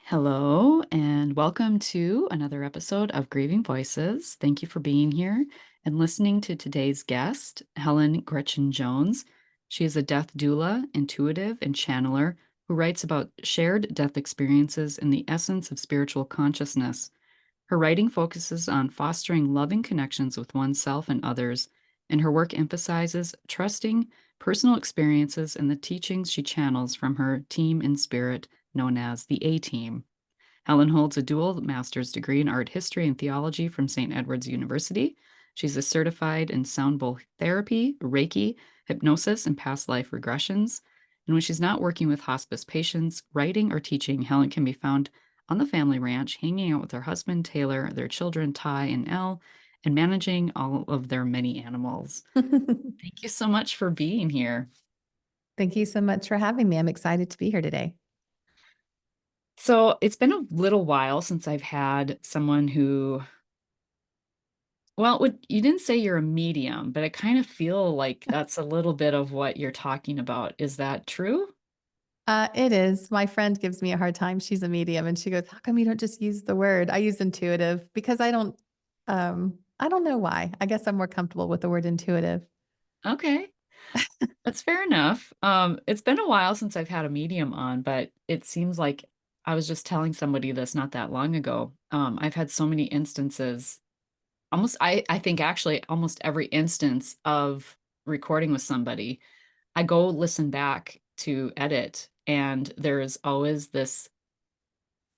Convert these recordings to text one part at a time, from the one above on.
Hello, and welcome to another episode of Grieving Voices. Thank you for being here and listening to today's guest, Helen Gretchen Jones. She is a death doula, intuitive, and channeler who writes about shared death experiences and the essence of spiritual consciousness. Her writing focuses on fostering loving connections with oneself and others, and her work emphasizes trusting personal experiences and the teachings she channels from her team in spirit, known as the A Team. Helen holds a dual master's degree in art history and theology from St. Edward's University. She's a certified in sound bowl therapy, Reiki, hypnosis, and past life regressions. And when she's not working with hospice patients, writing, or teaching, Helen can be found on the family ranch, hanging out with her husband, Taylor, their children, Ty and Elle, and managing all of their many animals. Thank you so much for being here. Thank you so much for having me. I'm excited to be here today. So it's been a little while since I've had someone who, well, you didn't say you're a medium, but I kind of feel like that's a little bit of what you're talking about. Is that true? It is. My friend gives me a hard time. She's a medium and she goes, "How come you don't just use the word?" I use intuitive because I don't know why. I guess I'm more comfortable with the word intuitive. Okay, that's fair enough. It's been a while since I've had a medium on, but it seems like I was just telling somebody this not that long ago. I've had so many instances, I think actually almost every instance of recording with somebody, I go listen back to edit, and there's always this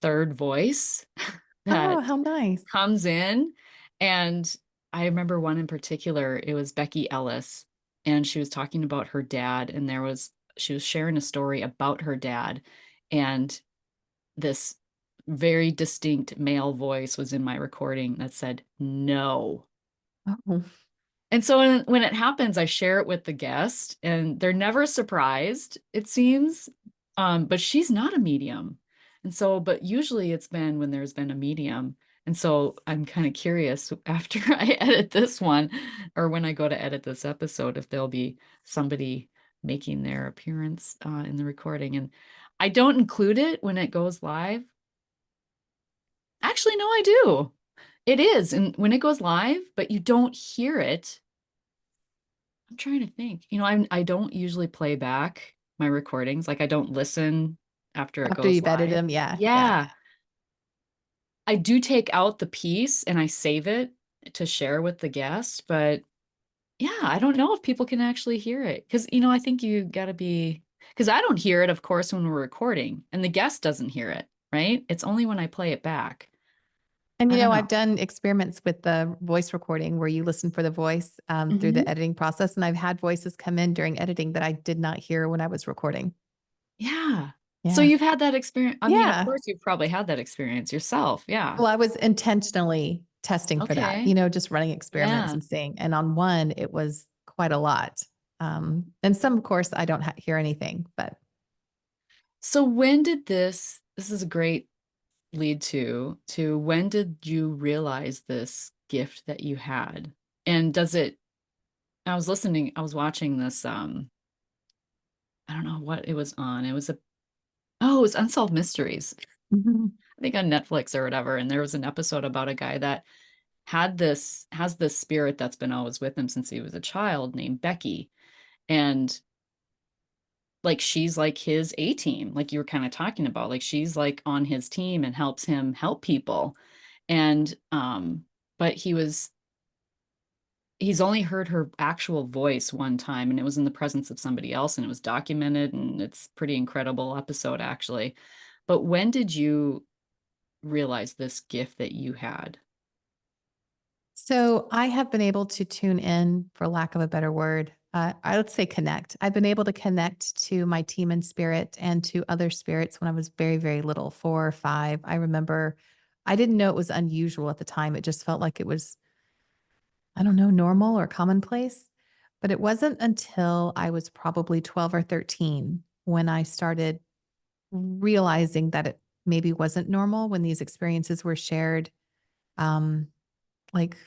third voice Oh, that how nice. comes in. And I remember one in particular, it was Becky Ellis, and she was talking about her dad, and she was sharing a story about her dad, and this very distinct male voice was in my recording that said, "No." Oh, And so when it happens, I share it with the guest, and they're never surprised, it seems. But she's not a medium. And so, but usually it's been when there's been a medium. And so I'm kind of curious after I edit this one, or when I go to edit this episode, if there'll be somebody making their appearance in the recording. And I don't include it when it goes live. Actually, no, I do. It is. And when it goes live, but you don't hear it. I'm trying to think. I don't usually play back my recordings. Like I don't listen after it after goes you've edited live. them. Yeah. Yeah. Yeah. I do take out the piece and I save it to share with the guest, but yeah, I don't know if people can actually hear it. Because, I think you got to be, because I don't hear it, of course, when we're recording, and the guest doesn't hear it, right? It's only when I play it back. And I don't know. I've done experiments with the voice recording where you listen for the voice through Hmm. the editing process. And I've had voices come in during editing that I did not hear when I was recording. Yeah. So Yeah. you've had that experience. I mean, of Yeah. course, you've probably had that experience yourself. Yeah. Well, I was intentionally testing for that, Okay. just running experiments Yeah. and seeing. And on one, it was quite a lot. And some, of course, I don't hear anything, but So when did this is a great lead to when did you realize this gift that you had? And I was watching this, I don't know what it was on. It was Unsolved Mysteries, Mhm. I think on Netflix or whatever. And there was an episode about a guy that has this spirit that's been always with him since he was a child named Becky. And like she's like his A team, like you were kind of talking about. Like she's like on his team and helps him help people. And but he's only heard her actual voice one time, and it was in the presence of somebody else, and it was documented, and it's pretty incredible episode actually. But when did you realize this gift that you had? So I have been able to tune in, for lack of a better word. I would say connect. I've been able to connect to my team in spirit and to other spirits when I was very, very little, 4 or 5. I remember I didn't know it was unusual at the time. It just felt like it was, I don't know, normal or commonplace. But it wasn't until I was probably 12 or 13 when I started realizing that it maybe wasn't normal when these experiences were shared. Um, like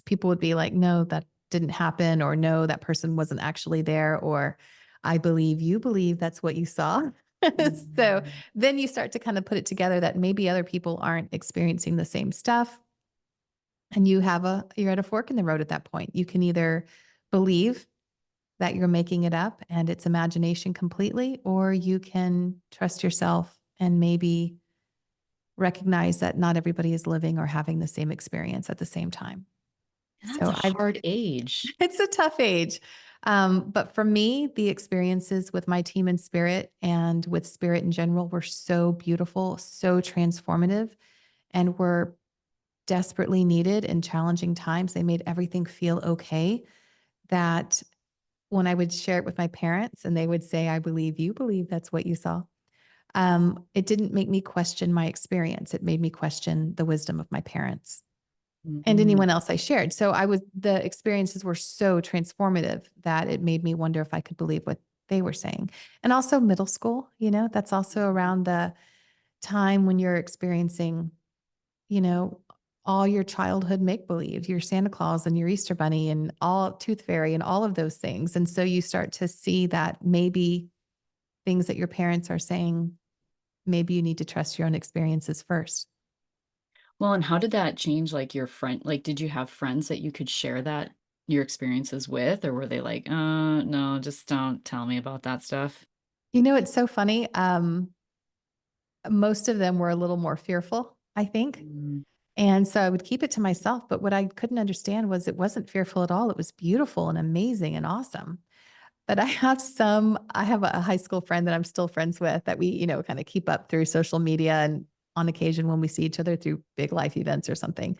people would be like, no, that didn't happen, or no, that person wasn't actually there, or I believe you believe that's what you saw. So Mhm. then you start to kind of put it together that maybe other people aren't experiencing the same stuff. And you're at a fork in the road at that point. You can either believe that you're making it up and it's imagination completely, or you can trust yourself and maybe recognize that not everybody is living or having the same experience at the same time. And that's a So I've hard age. it's a tough age. But for me, the experiences with my team in spirit and with spirit in general were so beautiful, so transformative, and were desperately needed in challenging times. They made everything feel okay. That when I would share it with my parents and they would say, I believe you believe that's what you saw. It didn't make me question my experience. It made me question the wisdom of my parents and Mhm. anyone else I shared. So the experiences were so transformative that it made me wonder if I could believe what they were saying. And also middle school, that's also around the time when you're experiencing, you know, all your childhood make believe, your Santa Claus and your Easter Bunny and all Tooth Fairy and all of those things. And so you start to see that maybe things that your parents are saying, maybe you need to trust your own experiences first. Well, and how did that change, like, your friend like, did you have friends that you could share that your experiences with, or were they like, no, just don't tell me about that stuff?" It's so funny. Most of them were a little more fearful, I think. Mm. And so I would keep it to myself. But what I couldn't understand was it wasn't fearful at all. It was beautiful and amazing and awesome. But I have a high school friend that I'm still friends with that we, kind of keep up through social media and on occasion when we see each other through big life events or something.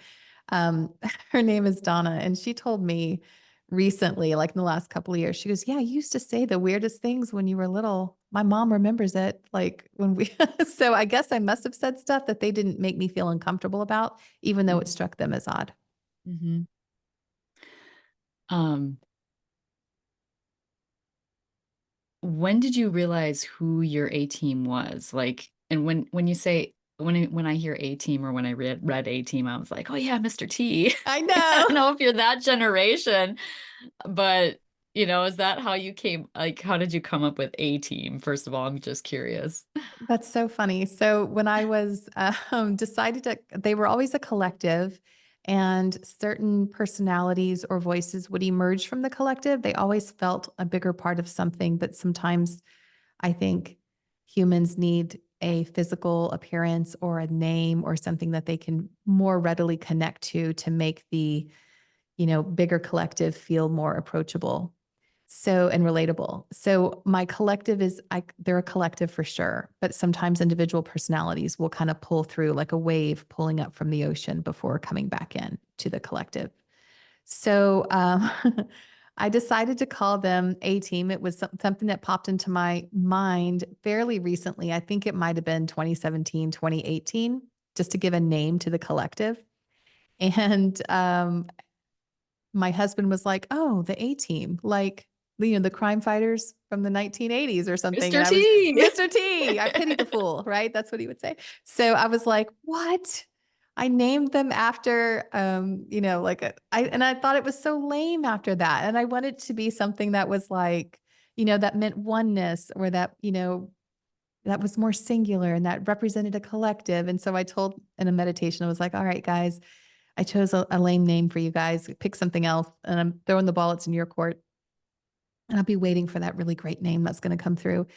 Her name is Donna. And she told me recently, like in the last couple of years, she goes, yeah, you used to say the weirdest things when you were little. My mom remembers it. Like when we, so I guess I must have said stuff that they didn't make me feel uncomfortable about, even though it Mhm. struck them as odd. Mhm. Um, when did you realize who your A team was? Like, and when you say when I hear A team or when I read A team, I was like, "Oh yeah, Mr. T." I I know. don't know if you're that generation, but, is that how you came like, how did you come up with A team? First of all, I'm just curious. That's so funny. So when I was decided to, they were always a collective, and certain personalities or voices would emerge from the collective. They always felt a bigger part of something, but sometimes I think humans need a physical appearance or a name or something that they can more readily connect to make the bigger collective feel more approachable. So, and relatable. So my collective they're a collective for sure, but sometimes individual personalities will kind of pull through like a wave pulling up from the ocean before coming back in to the collective. So, I decided to call them A Team. It was something that popped into my mind fairly recently. I think it might have been 2017, 2018, just to give a name to the collective. And my husband was like, "Oh, the A Team, like, the crime fighters from the 1980s or something." And Mr. I was T. Mr. T. I pity the fool, right? That's what he would say. So I was like, "What?" I named them after, like and I thought it was so lame after that. And I wanted to be something that was like, that meant oneness or that, that was more singular and that represented a collective. And so I told in a meditation, I was like, all right, guys, I chose a lame name for you guys. Pick something else. And I'm throwing the ball. It's in your court. And I'll be waiting for that really great name that's going to come through.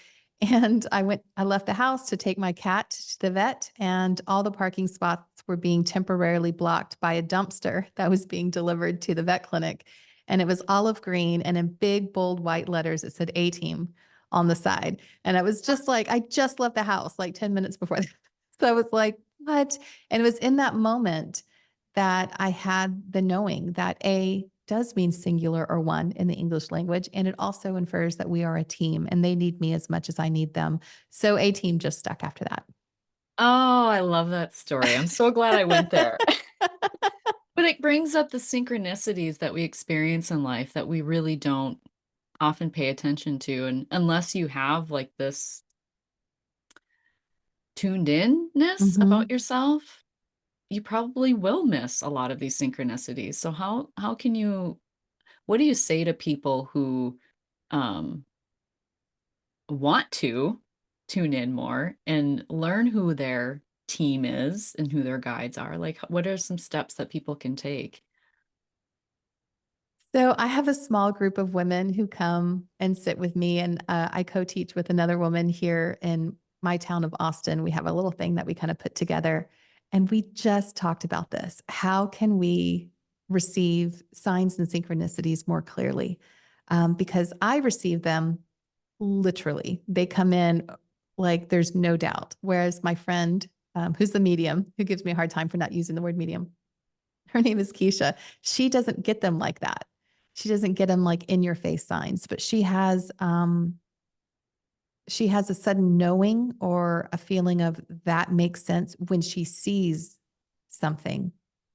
And I left the house to take my cat to the vet, and all the parking spots were being temporarily blocked by a dumpster that was being delivered to the vet clinic. And it was olive green, and in big, bold white letters, it said A Team on the side. And I was just like, I just left the house like 10 minutes before. So I was like, what? And it was in that moment that I had the knowing that A does mean singular or one in the English language. And it also infers that we are a team and they need me as much as I need them. So A Team just stuck after Oh, I love that story. I'm so glad I went there. that. But it brings up the synchronicities that we experience in life that we really don't often pay attention to, and unless you have, like, this tuned inness about Mhm. yourself, you probably will miss a lot of these synchronicities. So how can you what do you say to people who, um, want tune in more and learn who their team is and who their guides are? Like, what are some steps that people can take? So I have a small group of women who come and sit with me, and I co-teach with another woman here in my town of Austin. We have a little thing that we kind of put together, and we just talked about this. How can we receive signs and synchronicities more clearly? Because I receive them literally. They come in like there's no doubt. Whereas my friend, who's the medium, who gives me a hard time for not using the word medium, her name is Keisha. She doesn't get them like that. She doesn't get them like in your face signs, but she has a sudden knowing or a feeling of that makes sense when she sees something.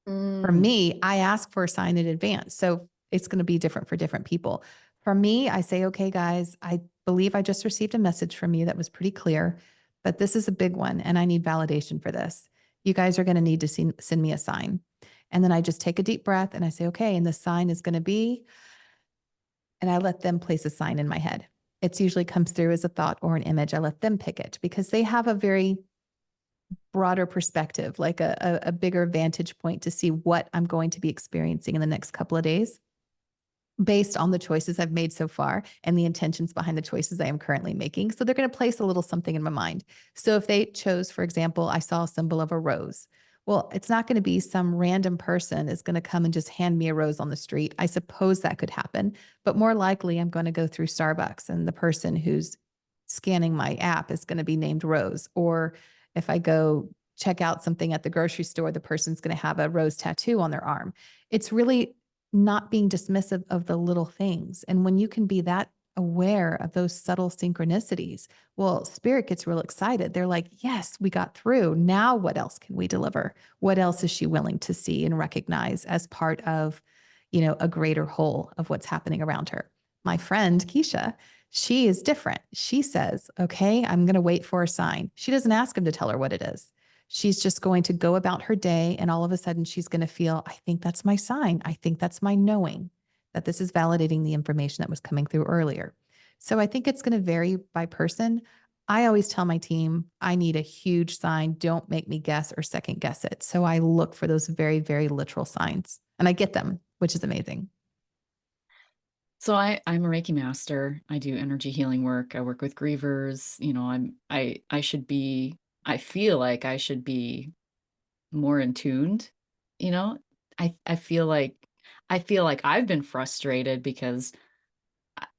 For Mm. me, I ask for a sign in advance. So it's going to be different for different people. For me, I say, okay, guys, I believe I just received a message from you that was pretty clear, but this is a big one and I need validation for this. You guys are going to need to send me a sign. And then I just take a deep breath and I say, okay, and the sign is going to be, and I let them place a sign in my head. It's usually comes through as a thought or an image. I let them pick it because they have a very broader perspective, like a bigger vantage point to see what I'm going to be experiencing in the next couple of days based on the choices I've made so far and the intentions behind the choices I am currently making. So they're going to place a little something in my mind. So if they chose, for example, I saw a symbol of a rose. Well, it's not going to be some random person is going to come and just hand me a rose on the street. I suppose that could happen, but more likely I'm going to go through Starbucks and the person who's scanning my app is going to be named Rose. Or if I go check out something at the grocery store, the person's going to have a rose tattoo on their arm. It's really not being dismissive of the little things. And when you can be that aware of those subtle synchronicities, well, spirit gets real excited. They're like, yes, we got through. Now, what else can we deliver? What else is she willing to see and recognize as part of, a greater whole of what's happening around her? My friend, Keisha, she is different. She says, okay, I'm going to wait for a sign. She doesn't ask him to tell her what it is. She's just going to go about her day. And all of a sudden, she's going to feel, I think that's my sign. I think that's my knowing that this is validating the information that was coming through earlier. So I think it's going to vary by person. I always tell my team, I need a huge sign. Don't make me guess or second guess it. So I look for those very, very literal signs and I get them, which is amazing. So I'm a Reiki master. I do energy healing work. I work with grievers. I should be, I feel like I should be more in tuned, you know? I feel like I've been frustrated because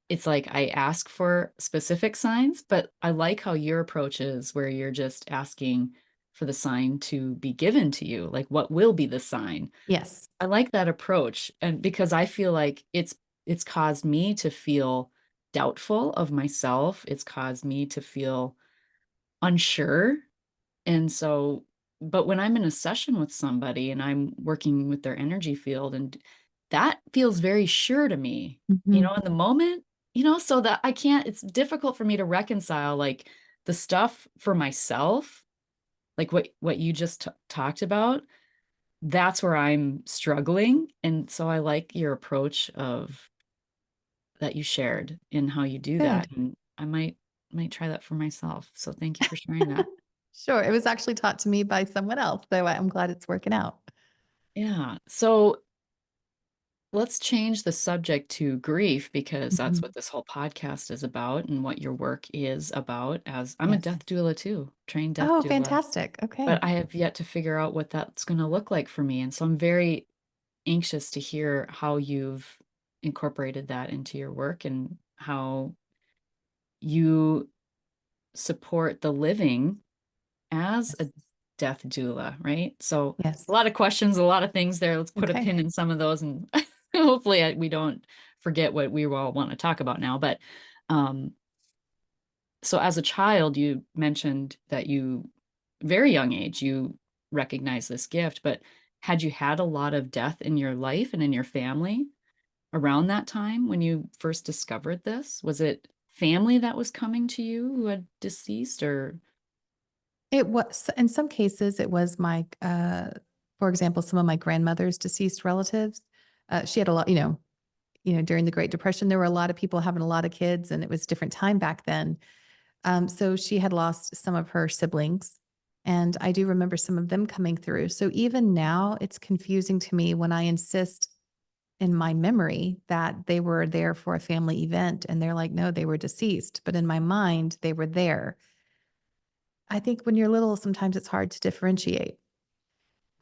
it's like I ask for specific signs, but I like how your approach is where you're just asking for the sign to be given to you. Like, what will be the sign? Yes. I like that approach. And because I feel like it's caused me to feel doubtful of myself. It's caused me to feel unsure. And so, but when I'm in a session with somebody and I'm working with their energy field, and that feels very sure to me, Mhm. in the moment, so that I can't, it's difficult for me to reconcile like the stuff for myself, like what you just talked about. That's where I'm struggling. And so I like your approach of that you shared in how you do that. Good. And I might try that for myself. So thank you for sharing that. Sure. It was actually taught to me by someone else. So I'm glad it's working out. Yeah. So let's change the subject to grief because that's Mhm. what this whole podcast is about and what your work is about. As I'm a Yes. death doula too, trained death Oh, doula, fantastic. but Okay. I have yet to figure out what that's going to look like for me. And so I'm very anxious to hear how you've incorporated that into your work and how you support the living as a Yes. death doula, right? So a Yes. lot of questions, a lot of things there. Let's put a Okay. pin in some of those and hopefully we don't forget what we all want to talk about now. But um, so as a child, you mentioned that very young age, you recognize this gift, but had you had a lot of death in your life and in your family around that time when you first discovered this? Was it family that was coming to you who had deceased or? It was, in some cases, it was for example, some of my grandmother's deceased relatives. She had a lot, during the Great Depression, there were a lot of people having a lot of kids and it was a different time back then. So she had lost some of her siblings, and I do remember some of them coming through. So even now, it's confusing to me when I insist in my memory that they were there for a family event, and they're like, no, they were deceased. But in my mind, they were there. I think when you're little, sometimes it's hard to differentiate.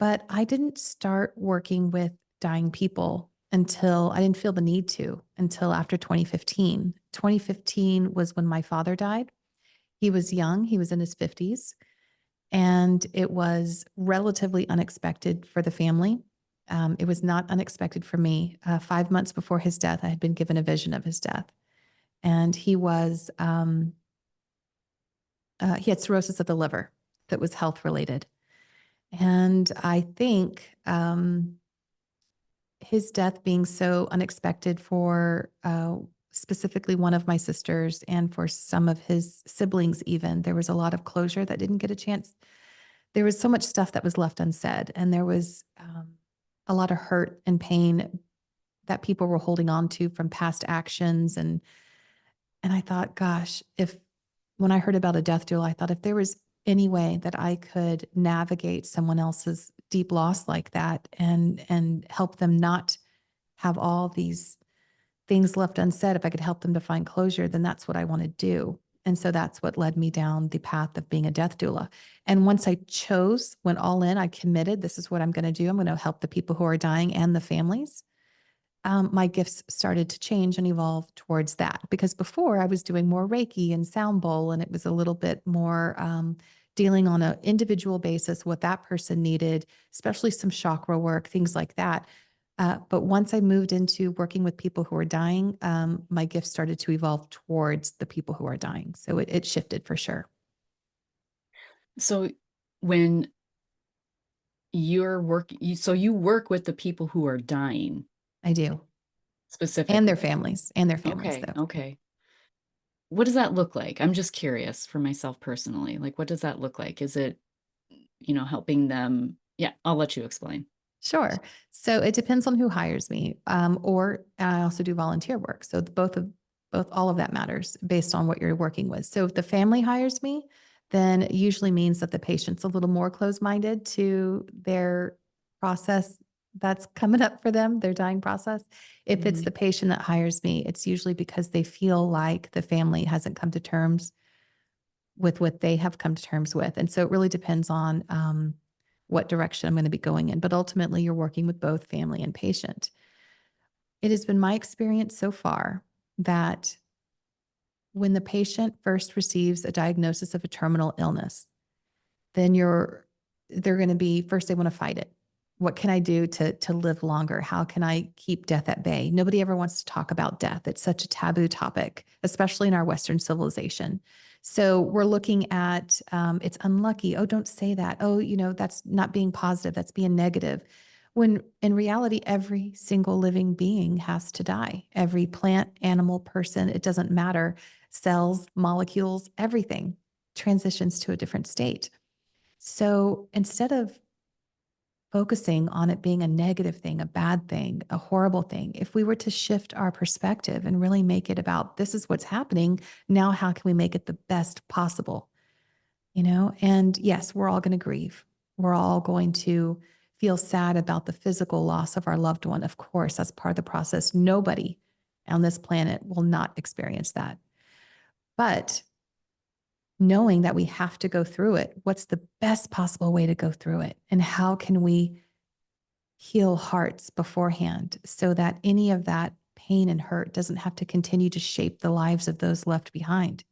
But I didn't start working with dying people until I didn't feel the need to until after 2015. 2015 was when my father died. He was young, he was in his 50s, and it was relatively unexpected for the family. It was not unexpected for me. 5 months before his death, I had been given a vision of his death, and he had cirrhosis of the liver that was health related. And I think his death being so unexpected for specifically one of my sisters and for some of his siblings, even, there was a lot of closure that didn't get a chance. There was so much stuff that was left unsaid, and there was a lot of hurt and pain that people were holding on to from past actions. And I thought, gosh, if when I heard about a death doula, I thought if there was any way that I could navigate someone else's deep loss like that and help them not have all these things left unsaid, if I could help them to find closure, then that's what I want to do. And so that's what led me down the path of being a death doula. And once I chose, went all in, I committed, this is what I'm going to do. I'm going to help the people who are dying and the families. My gifts started to change and evolve towards that, because before I was doing more Reiki and sound bowl, and it was a little bit more dealing on an individual basis what that person needed, especially some chakra work, things like that. But once I moved into working with people who are dying, my gifts started to evolve towards the people who are dying. So it shifted for sure. So when you're working, so you work with the people who are dying I do. And specifically. their families, and their families, Okay, though. okay. What does that look like? I'm just curious for myself personally. Like, what does that look like? Is it, helping them? Yeah, I'll let you explain. Sure. So it depends on who hires me, or I also do volunteer work. So both all of that matters based on what you're working with. So if the family hires me, then it usually means that the patient's a little more closed-minded to their process that's coming up for them, their dying process. If it's Mhm. the patient that hires me, it's usually because they feel like the family hasn't come to terms with what they have come to terms with. And so it really depends on what direction I'm going to be going in. But ultimately, you're working with both family and patient. It has been my experience so far that when the patient first receives a diagnosis of a terminal illness, then they're going to be first, they want to fight it. What can I do to live longer? How can I keep death at bay? Nobody ever wants to talk about death. It's such a taboo topic, especially in our Western civilization. So we're looking at it's unlucky. Oh, don't say that. Oh, that's not being positive. That's being negative. When in reality, every single living being has to die. Every plant, animal, person, it doesn't matter. Cells, molecules, everything transitions to a different state. So instead of focusing on it being a negative thing, a bad thing, a horrible thing, if we were to shift our perspective and really make it about this is what's happening, now how can we make it the best possible? And yes, we're all going to grieve. We're all going to feel sad about the physical loss of our loved one. Of course, that's part of the process. Nobody on this planet will not experience that. But knowing that we have to go through it, what's the best possible way to go through it? And how can we heal hearts beforehand so that any of that pain and hurt doesn't have to continue to shape the lives of those left behind?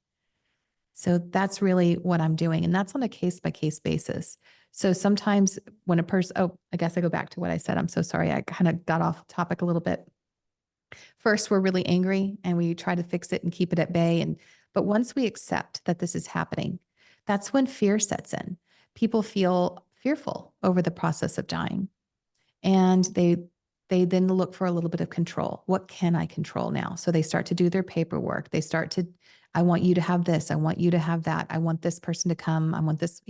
So that's really what I'm doing. And that's on a case by case basis. So sometimes when a person, oh, I guess I go back to what I said. I'm so sorry. I kind of got off topic a little bit. First, we're really angry and we try to fix it and keep it at bay. But once we accept that this is happening, that's when fear sets in. People feel fearful over the process of dying, and they then look for a little bit of control. What can I control now? So they start to do their paperwork. They start to, I want you to have this. I want you to have that. I want this person to come. I want this,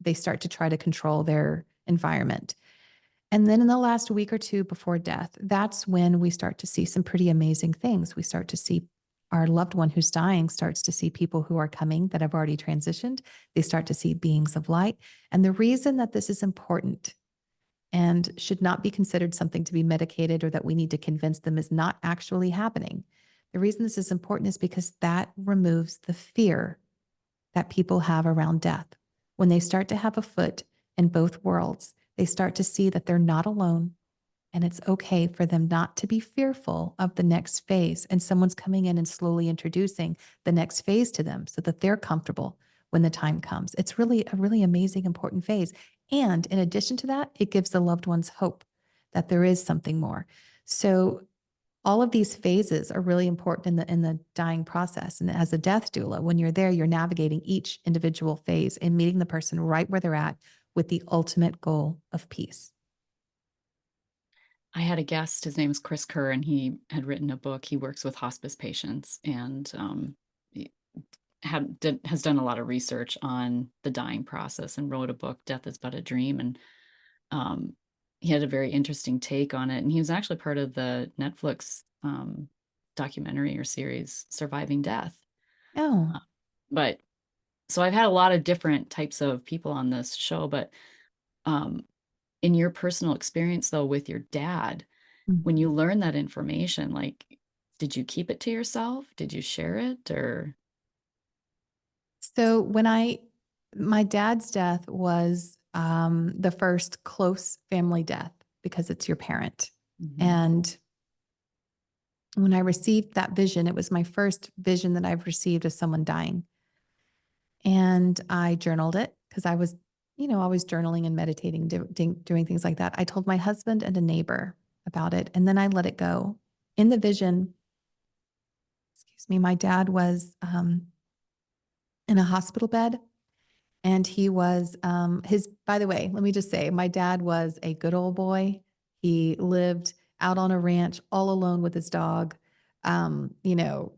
they start to try to control their environment. And then in the last week or two before death, that's when we start to see some pretty amazing things. We start to see our loved one who's dying starts to see people who are coming that have already transitioned. They start to see beings of light. And the reason that this is important and should not be considered something to be medicated or that we need to convince them is not actually happening. The reason this is important is because that removes the fear that people have around death. When they start to have a foot in both worlds, they start to see that they're not alone, and it's okay for them not to be fearful of the next phase. And someone's coming in and slowly introducing the next phase to them so that they're comfortable when the time comes. It's really a really amazing, important phase. And in addition to that, it gives the loved ones hope that there is something more. So all of these phases are really important in the dying process. And as a death doula, when you're there, you're navigating each individual phase and meeting the person right where they're at with the ultimate goal of peace. I had a guest, his name is Chris Kerr, and he had written a book. He works with hospice patients and he has done a lot of research on the dying process and wrote a book, Death is But a Dream. And um, he had a very interesting take on it. And he was actually part of the Netflix documentary or series, Surviving Death. Oh. Uh, But so I've had a lot of different types of people on this show, but um, in your personal experience, though, with your dad, when you learn that information, like, did you keep it to yourself? Did you share it or? So my dad's death was the first close family death because it's your parent. Mhm. And when I received that vision, it was my first vision that I've received of someone dying. And I journaled it because I was, always journaling and meditating, doing things like that. I told my husband and a neighbor about it, and then I let it go. In the vision, excuse me, my dad was in a hospital bed. And he was by the way, let me just say, my dad was a good old boy. He lived out on a ranch all alone with his dog. You know,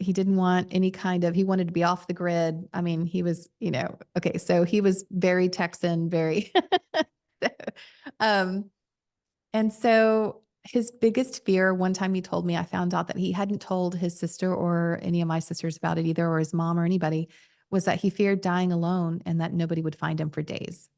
he didn't want any he wanted to be off the grid. I mean, he was, okay, so he was very Texan, very, um, and so his biggest fear, one time he told me, I found out that he hadn't told his sister or any of my sisters about it either, or his mom or anybody, was that he feared dying alone and that nobody would find him for days.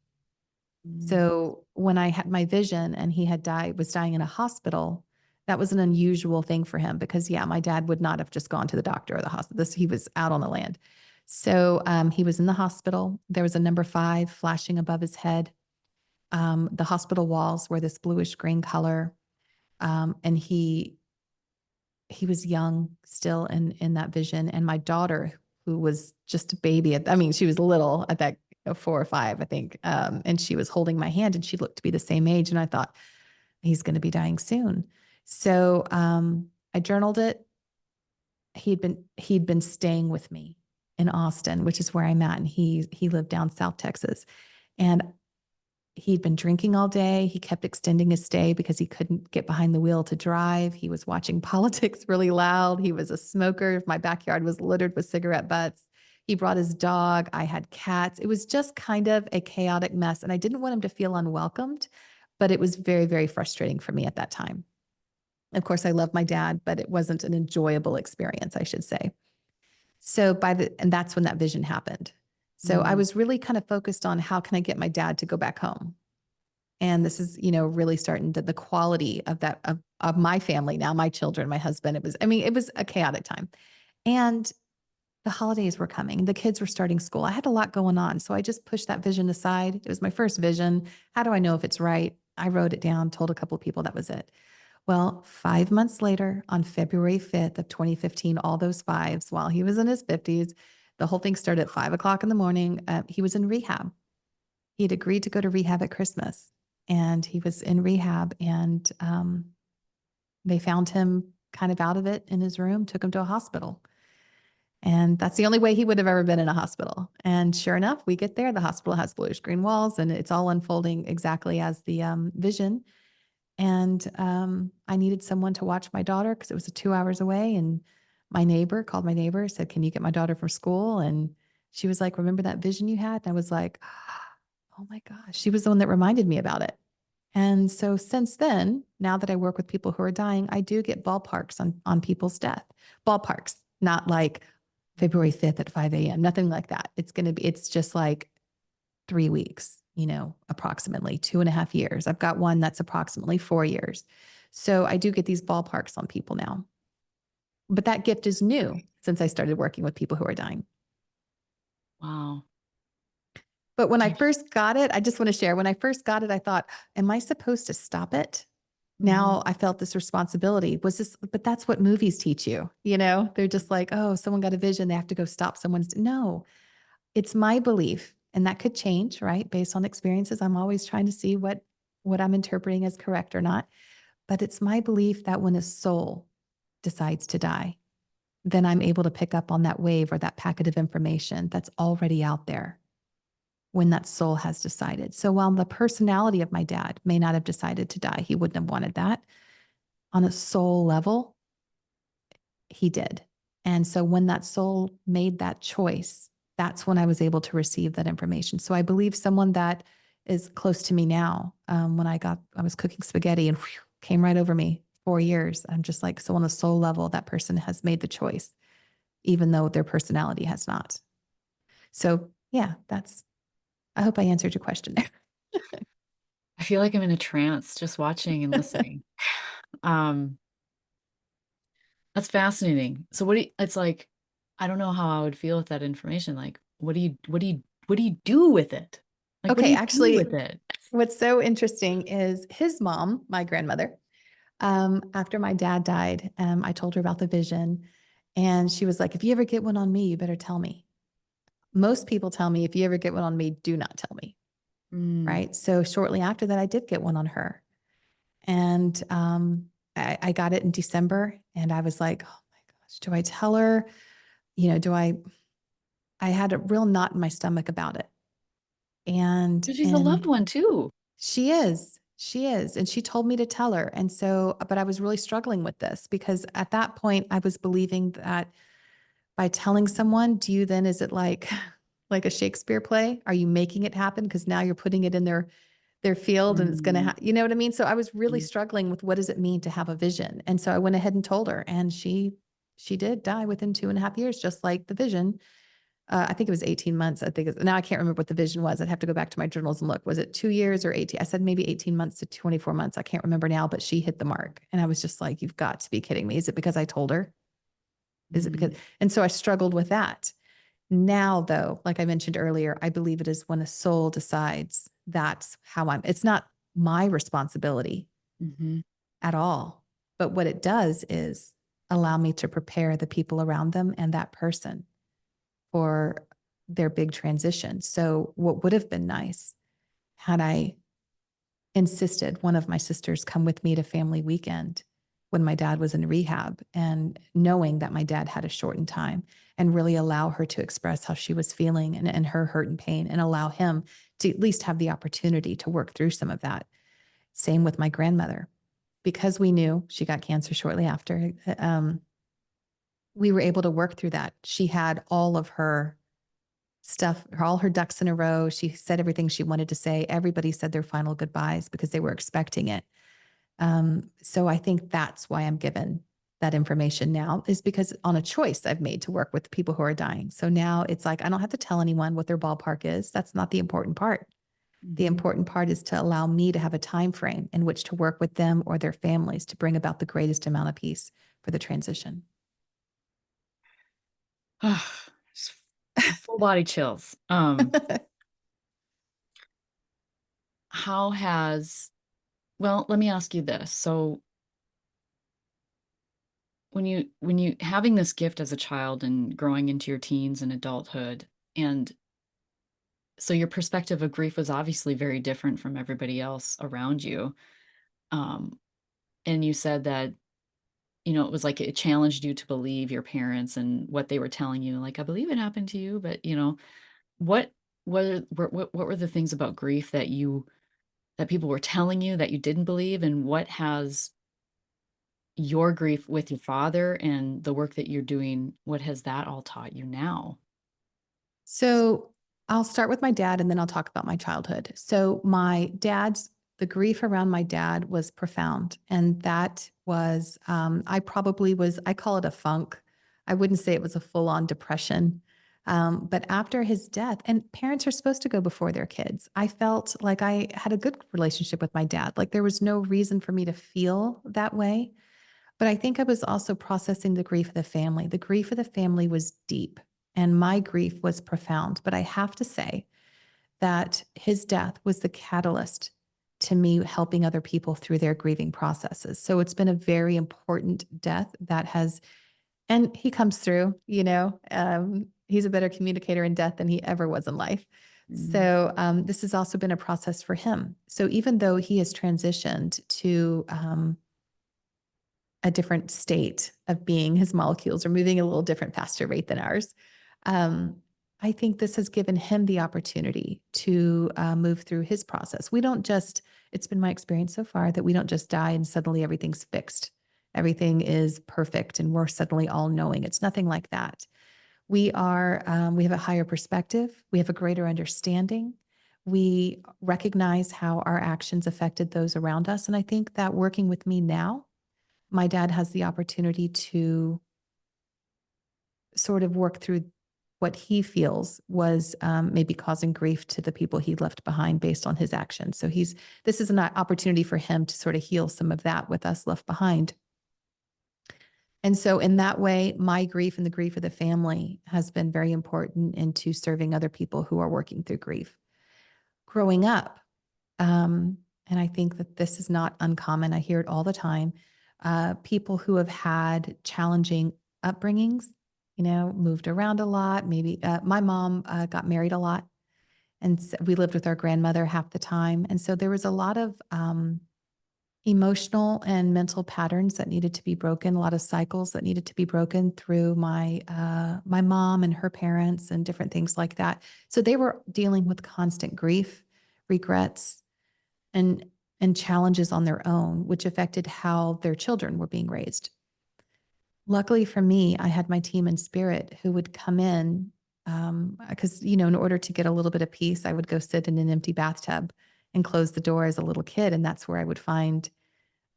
Mm. So when I had my vision and he had was dying in a hospital, that was an unusual thing for him because, yeah, my dad would not have just gone to the doctor or the hospital. He was out on the land. So he was in the hospital. There was a number 5 flashing above his head. The hospital walls were this bluish green color. And he was young still in that vision. And my daughter, who was just a baby, I mean, she was little at that 4 or 5, I think. And she was holding my hand and she looked to be the same age. And I thought, he's going to be dying soon. So I journaled it. He'd been staying with me in Austin, which is where I'm at. And he lived down South Texas. And he'd been drinking all day. He kept extending his stay because he couldn't get behind the wheel to drive. He was watching politics really loud. He was a smoker. My backyard was littered with cigarette butts. He brought his dog. I had cats. It was just kind of a chaotic mess. And I didn't want him to feel unwelcomed, but it was very, very frustrating for me at that time. Of course, I love my dad, but it wasn't an enjoyable experience, I should say. So and that's when that vision happened. So I Mm. was really kind of focused on how can I get my dad to go back home? And this is, really starting the quality of that, of my family now, my children, my husband. It was a chaotic time. And the holidays were coming. The kids were starting school. I had a lot going on. So I just pushed that vision aside. It was my first vision. How do I know if it's right? I wrote it down, told a couple of people that was it. Well, 5 months later, on February 5th of 2015, all those fives, while he was in his 50s, the whole thing started at 5 o'clock in the morning. He was in rehab. He had agreed to go to rehab at Christmas, and he was in rehab, and they found him kind of out of it in his room, took him to a hospital. And that's the only way he would have ever been in a hospital. And sure enough, we get there. The hospital has bluish green walls, and it's all unfolding exactly as the vision. And I needed someone to watch my daughter because it was 2 hours away. And my neighbor called my neighbor, said, "Can you get my daughter from school?" And she was like, "Remember that vision you had?" And I was like, "Oh my gosh." She was the one that reminded me about it. And so since then, now that I work with people who are dying, I do get ballparks on people's death. Ballparks. not like February 5th at 5 a.m., nothing like that. It's just like 3 weeks, approximately 2.5 years. I've got one that's approximately 4 years. So I do get these ballparks on people now. But that gift is new since I started working with people who are dying. Wow. But when Do I you, first got it, I just want to share, when I first got it, I thought, am I supposed to stop it? mhm. Now I felt this responsibility. But that's what movies teach you. They're just like, oh, someone got a vision. They have to go stop someone's. No, it's my belief. And that could change, right? Based on experiences. I'm always trying to see what I'm interpreting as correct or not. But it's my belief that when a soul decides to die, then I'm able to pick up on that wave or that packet of information that's already out there when that soul has decided. So while the personality of my dad may not have decided to die, he wouldn't have wanted that. On a soul level, he did. And so when that soul made that choice, that's when I was able to receive that information. So I believe someone that is close to me now, when I was cooking spaghetti and whew, came right over me, 4 years. I'm just like, so on a soul level, that person has made the choice, even though their personality has not. So yeah, I hope I answered your question there. I feel like I'm in a trance just watching and listening. Um, that's fascinating. So it's like, I don't know how I would feel with that information. Like, what do you do with it? Like, what do Okay, you do actually, with it? what's so interesting is his mom, my grandmother, after my dad died, I told her about the vision. And she was like, if you ever get one on me, you better tell me. Most people tell me, if you ever get one on me, do not tell me. Mm. Right. So shortly after that, I did get one on her. And I got it in December. And I was like, oh my gosh, do I tell her? Do I had a real knot in my stomach about it. And, But she's a loved and one too. She is. She is. And she told me to tell her. And so, but I was really struggling with this because at that point I was believing that by telling someone, is it like a Shakespeare play? Are you making it happen? Because now you're putting it in their field and it's going to, Mm. you know what I mean? So I was really struggling with what does it mean to have a vision? And so I went ahead and told her, and she did die within 2.5 years, just like the vision. I think it was 18 months. Now I can't remember what the vision was. I'd have to go back to my journals and look. Was it 2 years or 18? I said maybe 18 months to 24 months. I can't remember now, but she hit the mark. And I was just like, you've got to be kidding me. Is it because I told her? Is it because? Mm. And so I struggled with that. Now, though, like I mentioned earlier, I believe it is when a soul decides that's how it's not my responsibility Mhm. at all. But what it does is allow me to prepare the people around them and that person for their big transition. So, what would have been nice had I insisted one of my sisters come with me to family weekend when my dad was in rehab, and knowing that my dad had a shortened time, and really allow her to express how she was feeling and her hurt and pain, and allow him to at least have the opportunity to work through some of that. Same with my grandmother. Because we knew she got cancer shortly after, we were able to work through that. She had all of her stuff, all her ducks in a row. She said everything she wanted to say. Everybody said their final goodbyes because they were expecting it. So I think that's why I'm given that information now, is because on a choice I've made to work with people who are dying. So now it's like, I don't have to tell anyone what their ballpark is. That's not the important part. The Mhm. important part is to allow me to have a time frame in which to work with them or their families to bring about the greatest amount of peace for the transition. Just full body chills. How has, well, let me ask you this. So when you having this gift as a child and growing into your teens and adulthood, and so your perspective of grief was obviously very different from everybody else around you. Um, and you said that, it was like it challenged you to believe your parents and what they were telling you. Like, I believe it happened to you, but what what were the things about grief that people were telling you that you didn't believe, and what has your grief with your father and the work that you're doing, what has that all taught you now? So I'll start with my dad and then I'll talk about my childhood. So the grief around my dad was profound. And that was, I call it a funk. I wouldn't say it was a full on depression. But after his death, and parents are supposed to go before their kids, I felt like I had a good relationship with my dad. Like there was no reason for me to feel that way. But I think I was also processing the grief of the family. The grief of the family was deep and my grief was profound. But I have to say that his death was the catalyst to me helping other people through their grieving processes. So it's been a very important death that has, and he comes through, he's a better communicator in death than he ever was in life. Mm. So this has also been a process for him. So even though he has transitioned to a different state of being, his molecules are moving a little different, faster rate than ours. Um, I think this has given him the opportunity to move through his process. We don't just, it's been my experience so far that we don't just die and suddenly everything's fixed. Everything is perfect and we're suddenly all knowing. It's nothing like that. We have a higher perspective. We have a greater understanding. We recognize how our actions affected those around us. And I think that working with me now, my dad has the opportunity to sort of work through what he feels was maybe causing grief to the people he left behind based on his actions. So this is an opportunity for him to sort of heal some of that with us left behind. And so in that way, my grief and the grief of the family has been very important into serving other people who are working through grief. Growing up, and I think that this is not uncommon. I hear it all the time. People who have had challenging upbringings, moved around a lot. Maybe my mom got married a lot, and we lived with our grandmother half the time. And so there was a lot of emotional and mental patterns that needed to be broken, a lot of cycles that needed to be broken through my mom and her parents and different things like that. So they were dealing with constant grief, regrets, and and challenges on their own, which affected how their children were being raised. Luckily for me, I had my team in spirit who would come in because in order to get a little bit of peace, I would go sit in an empty bathtub and close the door as a little kid, and that's where I would find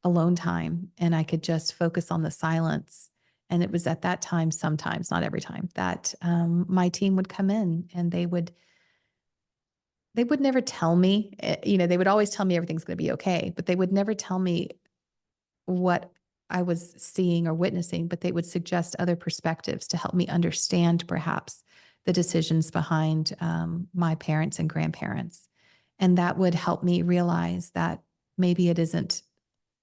alone time, and I could just focus on the silence. And it was at that time, sometimes, not every time, that my team would come in and they would never tell me, they would always tell me everything's going to be okay, but they would never tell me what I was seeing or witnessing, but they would suggest other perspectives to help me understand perhaps the decisions behind my parents and grandparents. And that would help me realize that maybe it isn't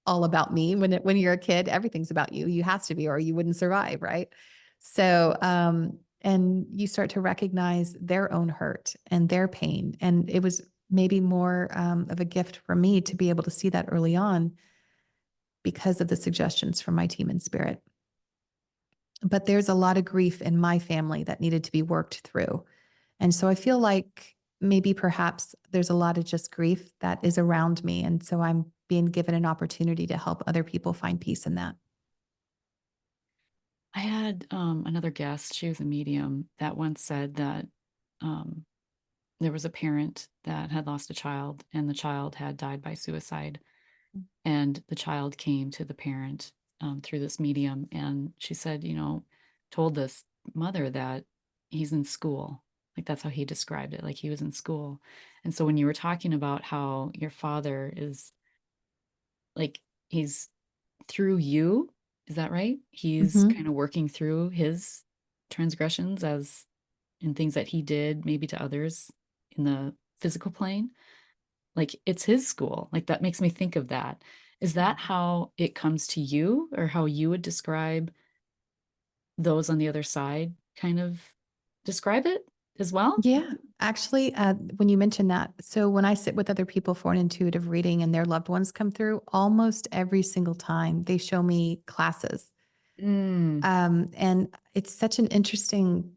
all about me. When you're a kid, everything's about you. You have to be, or you wouldn't survive, right? So, and you start to recognize their own hurt and their pain. And it was maybe more of a gift for me to be able to see that early on because of the suggestions from my team in spirit. But there's a lot of grief in my family that needed to be worked through. And so I feel like maybe perhaps there's a lot of just grief that is around me. And so I'm being given an opportunity to help other people find peace in that. I had another guest, she was a medium, that once said that um, there was a parent that had lost a child and the child had died by suicide. And the child came to the parent through this medium. And she said, told this mother that he's in school. Like that's how he described it, like he was in school. And so when you were talking about how your father is like, he's through you, is that right? He's Mm-hmm. kind of working through his transgressions as in things that he did maybe to others in the physical plane. Like it's his school. Like that makes me think of that. Is that how it comes to you or how you would describe those on the other side kind of describe it as well? Yeah, actually, when you mentioned that, so when I sit with other people for an intuitive reading and their loved ones come through, almost every single time they show me classes. Mm. And it's such an interesting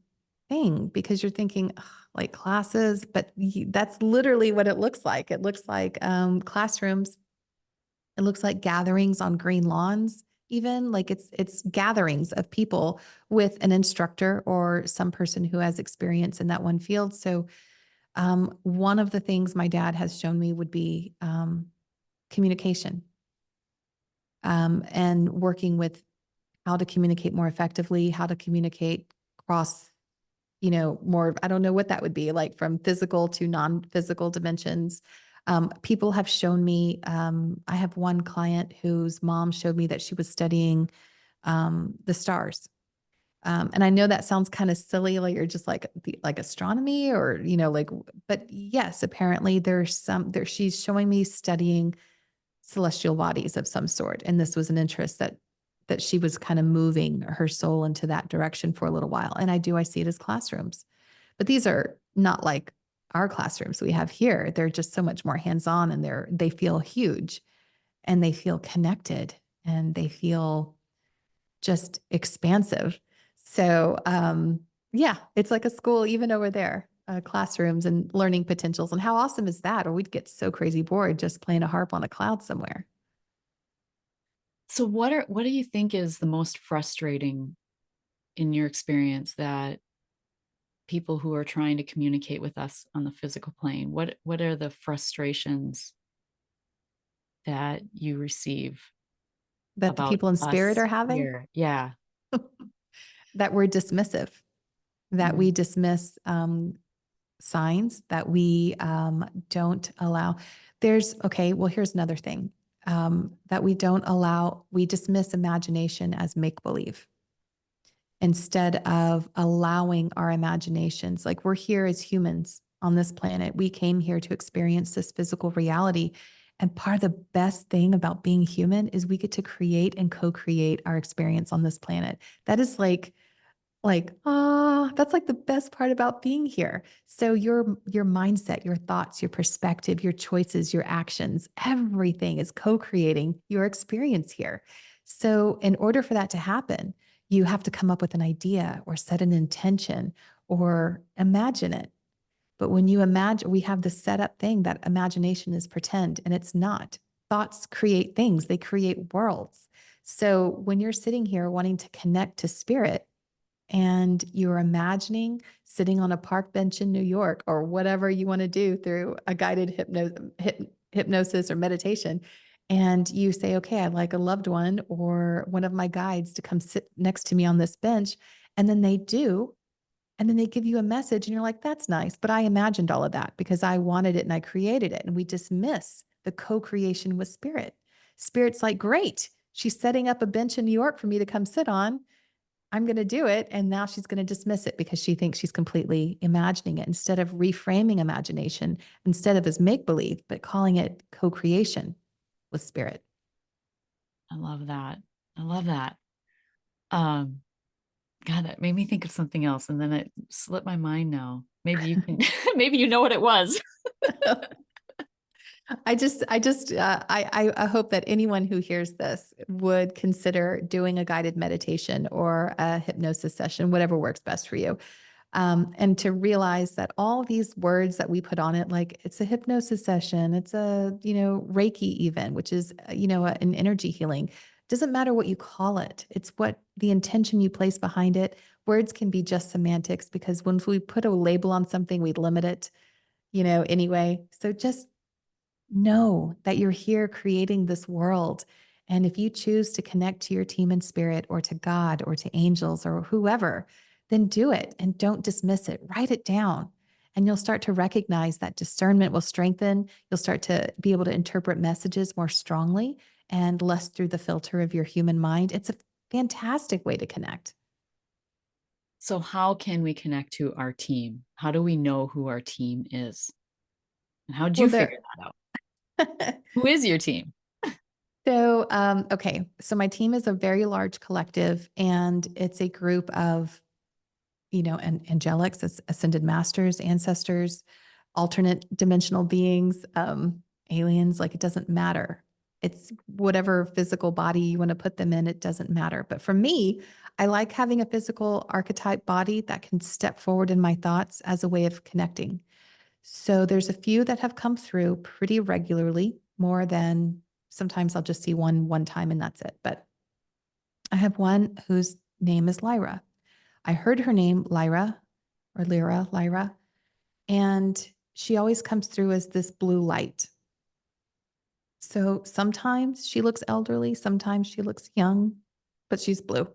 thing because you're thinking, "Ugh, like classes, but that's literally what it looks like. It looks like classrooms. It looks like gatherings on green lawns, even like it's gatherings of people with an instructor or some person who has experience in that one field. So one of the things my dad has shown me would be communication and working with how to communicate more effectively, how to communicate cross, more, I don't know what that would be, like from physical to non-physical dimensions. People have shown me, I have one client whose mom showed me that she was studying the stars. And I know that sounds kind of silly, like you're just like astronomy or, but yes, apparently she's showing me studying celestial bodies of some sort. And this was an interest that she was kind of moving her soul into that direction for a little while. And I see it as classrooms, but these are not like our classrooms we have here. They're just so much more hands-on, and they feel huge, and they feel connected, and they feel just expansive. So, yeah, it's like a school even over there, classrooms and learning potentials. And how awesome is that? Or we'd get so crazy bored just playing a harp on a cloud somewhere. So what do you think is the most frustrating in your experience that people who are trying to communicate with us on the physical plane, what are the frustrations that you receive That the about people in spirit us are having, here? Yeah. that we're dismissive, that we Mm. dismiss signs, that we don't allow. Okay, well, here's another thing, that we dismiss imagination as make believe instead of allowing our imaginations. Like, we're here as humans on this planet. We came here to experience this physical reality. And part of the best thing about being human is we get to create and co-create our experience on this planet. That is that's like the best part about being here. So your mindset, your thoughts, your perspective, your choices, your actions, everything is co-creating your experience here. So in order for that to happen, you have to come up with an idea or set an intention or imagine it. But when you imagine, we have this set up thing that imagination is pretend, and it's not. Thoughts create things, they create worlds. So when you're sitting here wanting to connect to spirit, and you're imagining sitting on a park bench in New York or whatever you want to do through a guided hypnosis or meditation, and you say, okay, I'd like a loved one or one of my guides to come sit next to me on this bench. And then they do. And then they give you a message, and you're like, that's nice. But I imagined all of that because I wanted it and I created it. And we dismiss the co creation with spirit. Spirit's like, great. She's setting up a bench in New York for me to come sit on. I'm going to do it. And now she's going to dismiss it because she thinks she's completely imagining it, instead of reframing imagination, instead of as make believe, but calling it co creation with spirit. I love that. I love that. Um, God, that made me think of something else, and then it slipped my mind now. Maybe you can, maybe you know what it was. I hope that anyone who hears this would consider doing a guided meditation or a hypnosis session, whatever works best for you. And to realize that all these words that we put on it, like it's a hypnosis session, it's a, Reiki even, which is, an energy healing. Doesn't matter what you call it. It's what the intention you place behind it. Words can be just semantics, because when we put a label on something, we limit it, anyway. So just know that you're here creating this world. And if you choose to connect to your team in spirit or to God or to angels or whoever, then do it and don't dismiss it. Write it down. And you'll start to recognize that discernment will strengthen. You'll start to be able to interpret messages more strongly and less through the filter of your human mind. It's a fantastic way to connect. So, how can we connect to our team? How do we know who our team is? And how did Well, you figure there. that out? Who is your team? Okay. So my team is a very large collective, and it's a group of, and angelics, ascended masters, ancestors, alternate dimensional beings, aliens. Like, it doesn't matter. It's whatever physical body you want to put them in. It doesn't matter. But for me, I like having a physical archetype body that can step forward in my thoughts as a way of connecting. So there's a few that have come through pretty regularly, more than sometimes I'll just see one time and that's it. But I have one whose name is Lyra. I heard her name, Lyra, and she always comes through as this blue light. So sometimes she looks elderly, sometimes she looks young. but she's blue.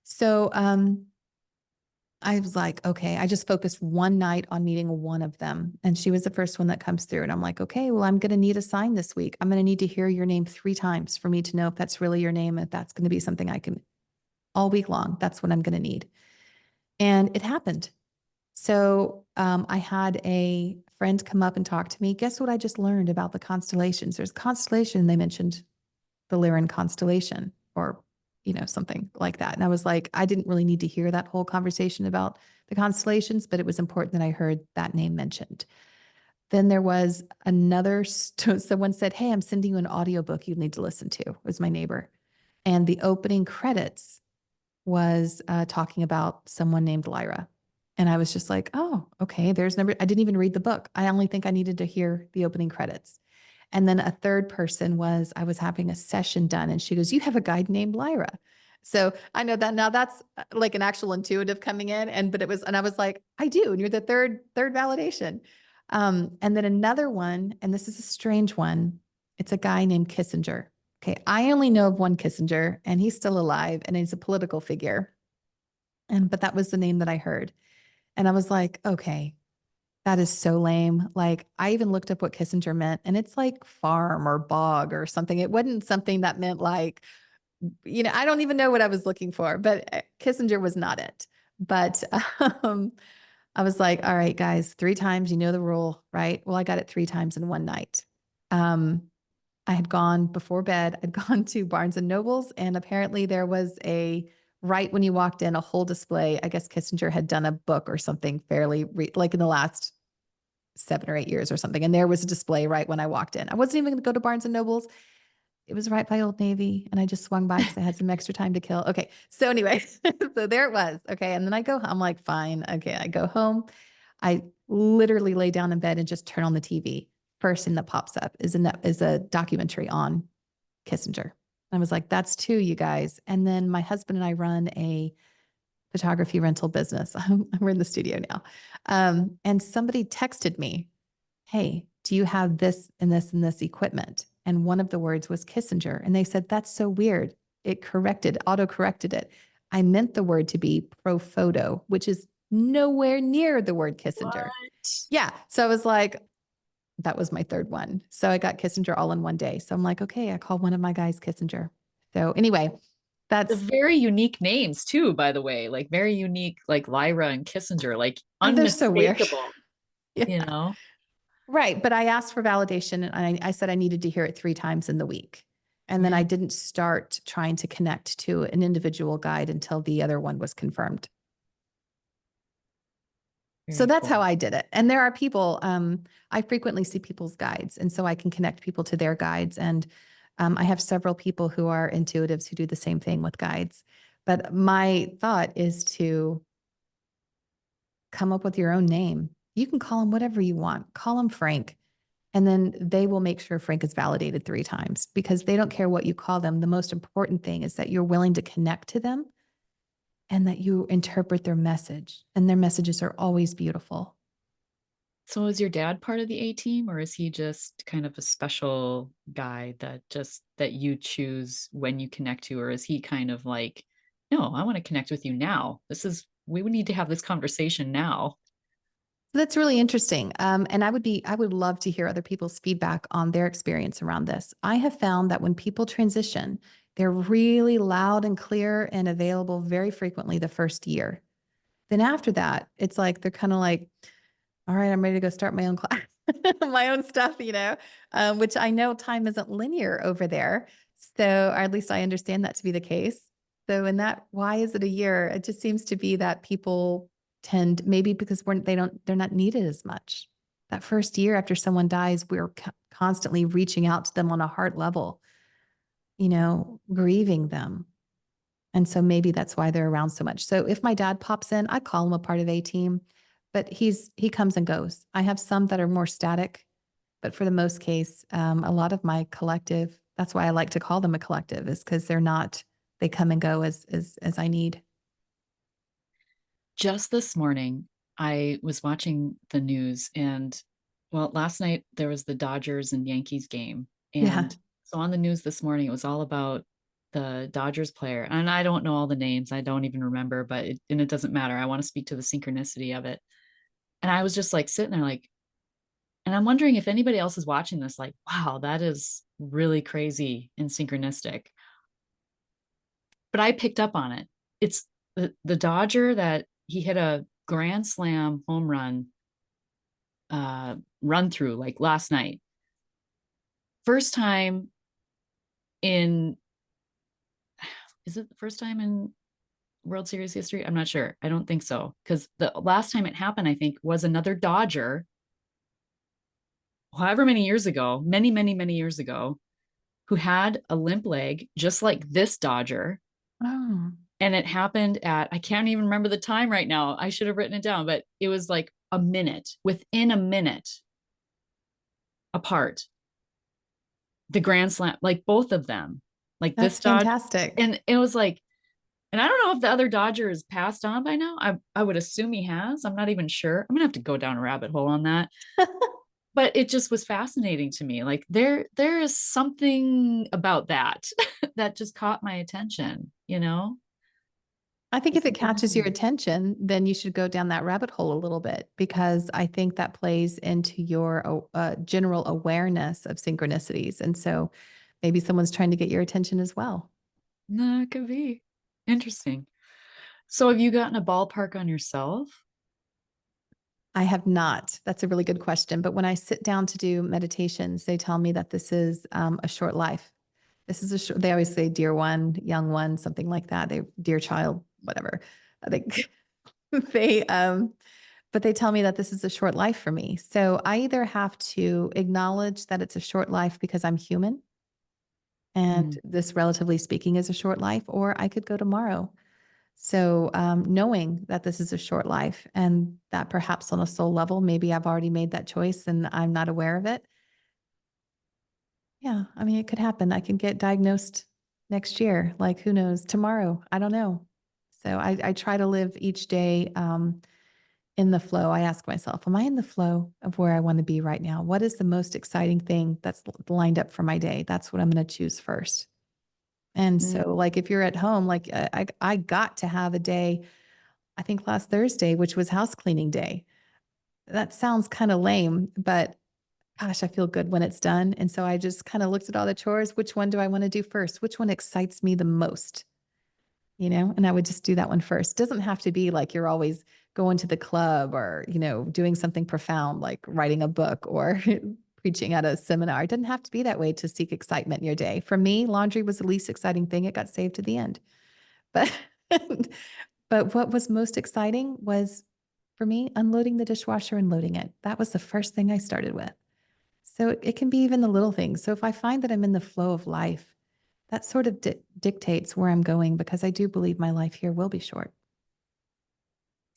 So I was like, okay, I just focused one night on meeting one of them. And she was the first one that comes through. And I'm like, okay, well, I'm going to need a sign this week. I'm going to need to hear your name 3 times for me to know if that's really your name, if that's going to be something I can all week long. That's what I'm going to need. And it happened. So I had a friend come up and talk to me. Guess what I just learned about the constellations? There's a constellation. They mentioned the Lyran constellation or, something like that. And I was like, I didn't really need to hear that whole conversation about the constellations, but it was important that I heard that name mentioned. Then there was another, someone said, hey, I'm sending you an audiobook you need to listen to. It was my neighbor. And the opening credits was talking about someone named Lyra. And I was just like, oh, okay, I didn't even read the book. I only think I needed to hear the opening credits. And then a third person I was having a session done and she goes, you have a guide named Lyra. So I know that now that's like an actual intuitive coming in. And I was like, I do. And you're the third validation. And then another one, and this is a strange one. It's a guy named Kissinger. Okay. I only know of one Kissinger and he's still alive and he's a political figure. But that was the name that I heard. And I was like, okay, that is so lame. Like I even looked up what Kissinger meant and it's like farm or bog or something. It wasn't something that meant like, I don't even know what I was looking for, but Kissinger was not it. But um, I was like, all right, guys, 3 times, you know the rule, right? Well, I got it 3 times in one night. Um, I had gone before bed, I'd gone to Barnes and Nobles, and apparently there was right when you walked in, a whole display. I guess Kissinger had done a book or something like in the last 7 or 8 years or something. And there was a display right when I walked in. I wasn't even going to go to Barnes and Nobles. It was right by Old Navy. And I just swung by because I had some extra time to kill. Okay. So anyway, so there it was. Okay. And then I go, I'm like, fine. Okay. I go home. I literally lay down in bed and just turn on the TV. First thing that pops up is a documentary on Kissinger. I was like, that's 2, you guys. And then my husband and I run a photography rental business. We're in the studio now. And somebody texted me, hey, do you have this and this and this equipment? And one of the words was Kissinger. And they said, that's so weird. It auto corrected it. I meant the word to be pro photo, which is nowhere near the word Kissinger. What? Yeah. So I was like, that was my third one. So I got Kissinger all in one day. So I'm like, okay, I called one of my guys Kissinger. So anyway, The that's, very unique names too, by the way, like very unique, like Lyra and Kissinger, like they're so weird. unmistakable, Yeah. you know? Right. But I asked for validation and I said I needed to hear it 3 times in the week. And then I Mm, didn't start trying to connect to an individual guide until the other one was confirmed. So very that's how cool. I did it. And there are people, I frequently see people's guides. And so I can connect people to their guides. And I have several people who are intuitives who do the same thing with guides. But my thought is to come up with your own name. You can call him whatever you want, call him Frank. And then they will make sure Frank is validated 3 times because they don't care what you call them. The most important thing is that you're willing to connect to them and that you interpret their message. And their messages are always beautiful. So is your dad part of the A team, or is he just kind of a special guy that you choose when you connect to, or is he kind of like, no, I want to connect with you now. We would need to have this conversation now. So that's really interesting. And I would love to hear other people's feedback on their experience around this. I have found that when people transition, they're really loud and clear and available very frequently the first year. Then after that, it's like they're kind of like, all right, I'm ready to go start my own class, my own stuff, which I know time isn't linear over there. So, or at least I understand that to be the case. So, why is it a year? It just seems to be that people tend, maybe because they're not needed as much. That first year after someone dies, we're constantly reaching out to them on a heart level, grieving them. And so maybe that's why they're around so much. So if my dad pops in, I call him a part of A team, but he comes and goes. I have some that are more static, but for the most case, a lot of my collective. That's why I like to call them a collective, is because they're not. They come and go as I need. Just this morning, I was watching the news and well, last night there was the Dodgers and Yankees game. Yeah. And so on the news this morning, it was all about the Dodgers player. And I don't know all the names. I don't even remember, but and it doesn't matter. I want to speak to the synchronicity of it. And I was just like sitting there like, and I'm wondering if anybody else is watching this, like, wow, that is really crazy and synchronistic. But I picked up on it. It's the Dodger that he hit a grand slam home run run through like last night. First time in, is it the first time in World Series history? I'm not sure. I don't think so. Because the last time it happened, I think, was another Dodger, however many years ago, many, many, many years ago, who had a limp leg, just like this Dodger. Oh, And it happened at, I can't even remember the time right now. I should have written it down, but it was like a minute, within a minute apart. The Grand Slam, like both of them, like that's this Dodge. fantastic. And it was like, and I don't know if the other Dodger is passed on by now. I would assume he has. I'm not even sure. I'm gonna have to go down a rabbit hole on that. But it just was fascinating to me. Like there is something about that that just caught my attention, you know? I think The if it catches your synchronicity. attention, then you should go down that rabbit hole a little bit because I think that plays into your general awareness of synchronicities. And so maybe someone's trying to get your attention as well. No, it could be. Interesting. So have you gotten a ballpark on yourself? I have not. That's a really good question. But when I sit down to do meditations, they tell me that this is a short life. This is they always say, dear one, young one, something like that. They, dear child, whatever. I think they, but they tell me that this is a short life for me. So I either have to acknowledge that it's a short life because I'm human and Mm, this, relatively speaking, is a short life, or I could go tomorrow. So knowing that this is a short life and that perhaps on a soul level, maybe I've already made that choice and I'm not aware of it. Yeah, I mean, it could happen. I can get diagnosed next year. Like, who knows? Tomorrow, I don't know. So I try to live each day in the flow. I ask myself, am I in the flow of where I want to be right now? What is the most exciting thing that's lined up for my day? That's what I'm going to choose first. And mm. so, like, if you're at home, like, I got to have a day, I think last Thursday, which was house cleaning day. That sounds kind of lame, but gosh, I feel good when it's done. And so I just kind of looked at all the chores. Which one do I want to do first? Which one excites me the most? And I would just do that one first. It doesn't have to be like you're always going to the club or, doing something profound like writing a book or preaching at a seminar. It doesn't have to be that way to seek excitement in your day. For me, laundry was the least exciting thing. It got saved to the end. But but what was most exciting was for me unloading the dishwasher and loading it. That was the first thing I started with. So it can be even the little things. So if I find that I'm in the flow of life, that sort of dictates where I'm going because I do believe my life here will be short.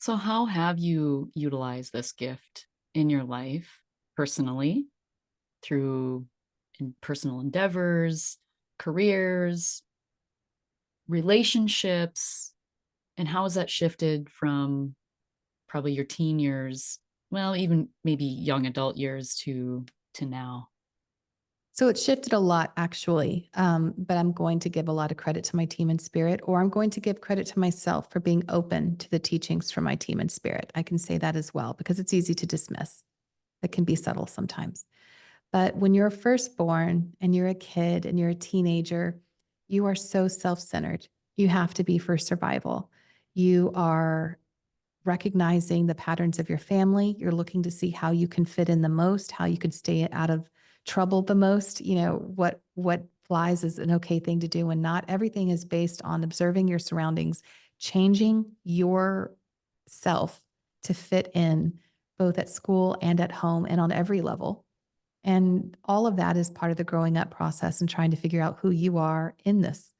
So how have you utilized this gift in your life personally through personal endeavors, careers, relationships, and how has that shifted from probably your teen years, well, even maybe young adult years to now? So it shifted a lot, actually. But I'm going to give a lot of credit to my team and spirit, or I'm going to give credit to myself for being open to the teachings from my team and spirit. I can say that as well because it's easy to dismiss. It can be subtle sometimes. But when you're firstborn and you're a kid and you're a teenager, you are so self centered. You have to be for survival. You are recognizing the patterns of your family. You're looking to see how you can fit in the most, how you can stay out of trouble the most. What flies is an okay thing to do and not. Everything is based on observing your surroundings, changing your self to fit in both at school and at home and on every level. And all of that is part of the growing up process and trying to figure out who you are in this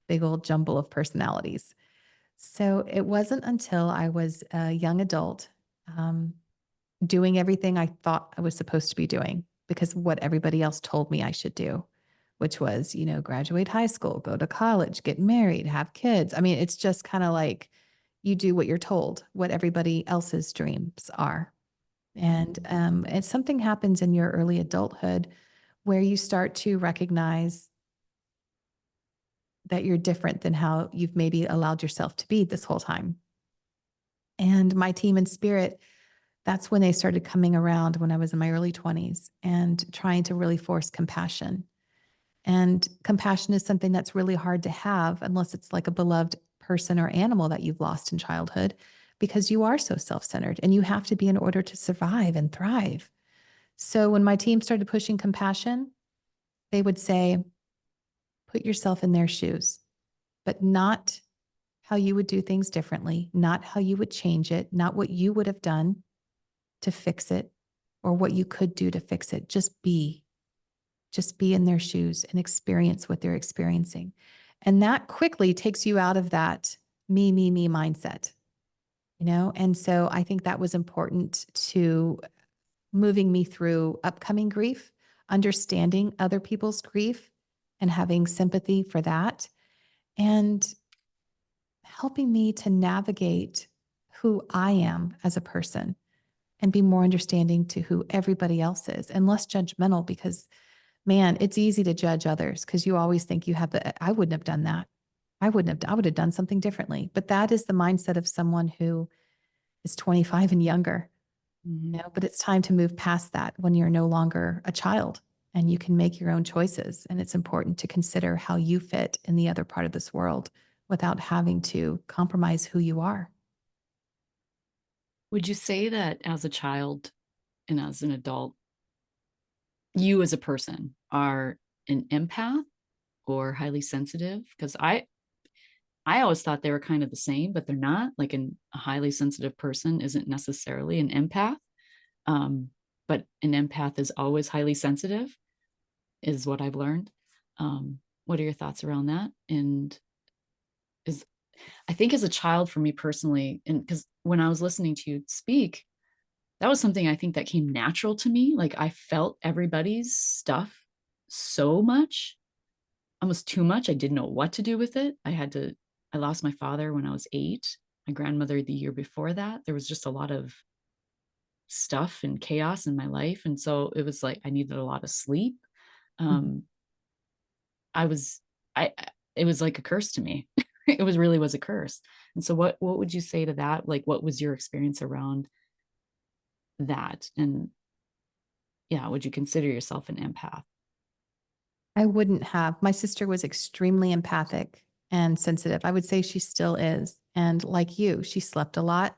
big old jumble of personalities. So it wasn't until I was a young adult, um, doing everything I thought I was supposed to be doing because what everybody else told me I should do, which was, graduate high school, go to college, get married, have kids. I mean, it's just kind of like you do what you're told, what everybody else's dreams are. And something happens in your early adulthood where you start to recognize that you're different than how you've maybe allowed yourself to be this whole time. And my team and spirit, that's when they started coming around when I was in my early 20s and trying to really force compassion. And compassion is something that's really hard to have unless it's like a beloved person or animal that you've lost in childhood, because you are so self centered and you have to be in order to survive and thrive. So when my team started pushing compassion, they would say, put yourself in their shoes, but not how you would do things differently, not how you would change it, not what you would have done to fix it or what you could do to fix it. Just be in their shoes and experience what they're experiencing. And that quickly takes you out of that me mindset, you know? And so I think that was important to moving me through upcoming grief, understanding other people's grief and having sympathy for that, and helping me to navigate who I am as a person and be more understanding to who everybody else is and less judgmental, because man, it's easy to judge others because you always think you have I wouldn't have done that. I would have done something differently. But that is the mindset of someone who is 25 and younger, Mhm. but it's time to move past that when you're no longer a child and you can make your own choices. And it's important to consider how you fit in the other part of this world without having to compromise who you are. Would you say that as a child and as an adult, you as a person are an empath or highly sensitive? Because I always thought they were kind of the same, but they're not. Like a highly sensitive person isn't necessarily an empath, um, but an empath is always highly sensitive, is what I've learned. What are your thoughts around that? And is I think as a child, for me personally, and because when I was listening to you speak, that was something I think that came natural to me. Like I felt everybody's stuff so much, almost too much. I didn't know what to do with it. I lost my father when I was 8, my grandmother the year before that. There was just a lot of stuff and chaos in my life. And so it was like I needed a lot of sleep. Mhm. Um, I was, I, it was like a curse to me. It was really was a curse. And so what would you say to that? Like, what was your experience around that? And yeah, would you consider yourself an empath? I wouldn't have. My sister was extremely empathic and sensitive. I would say she still is. And like you, she slept a lot.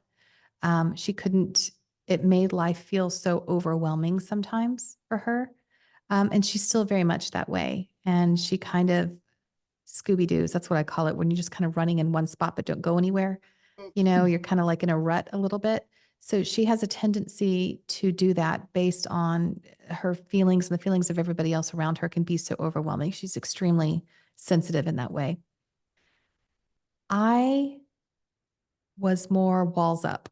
She couldn't, it made life feel so overwhelming sometimes for her. And she's still very much that way. And she kind of Scooby Doo's, that's what I call it, when you're just kind of running in one spot but don't go anywhere. You're kind of like in a rut a little bit. So she has a tendency to do that based on her feelings, and the feelings of everybody else around her can be so overwhelming. She's extremely sensitive in that way. I was more walls up,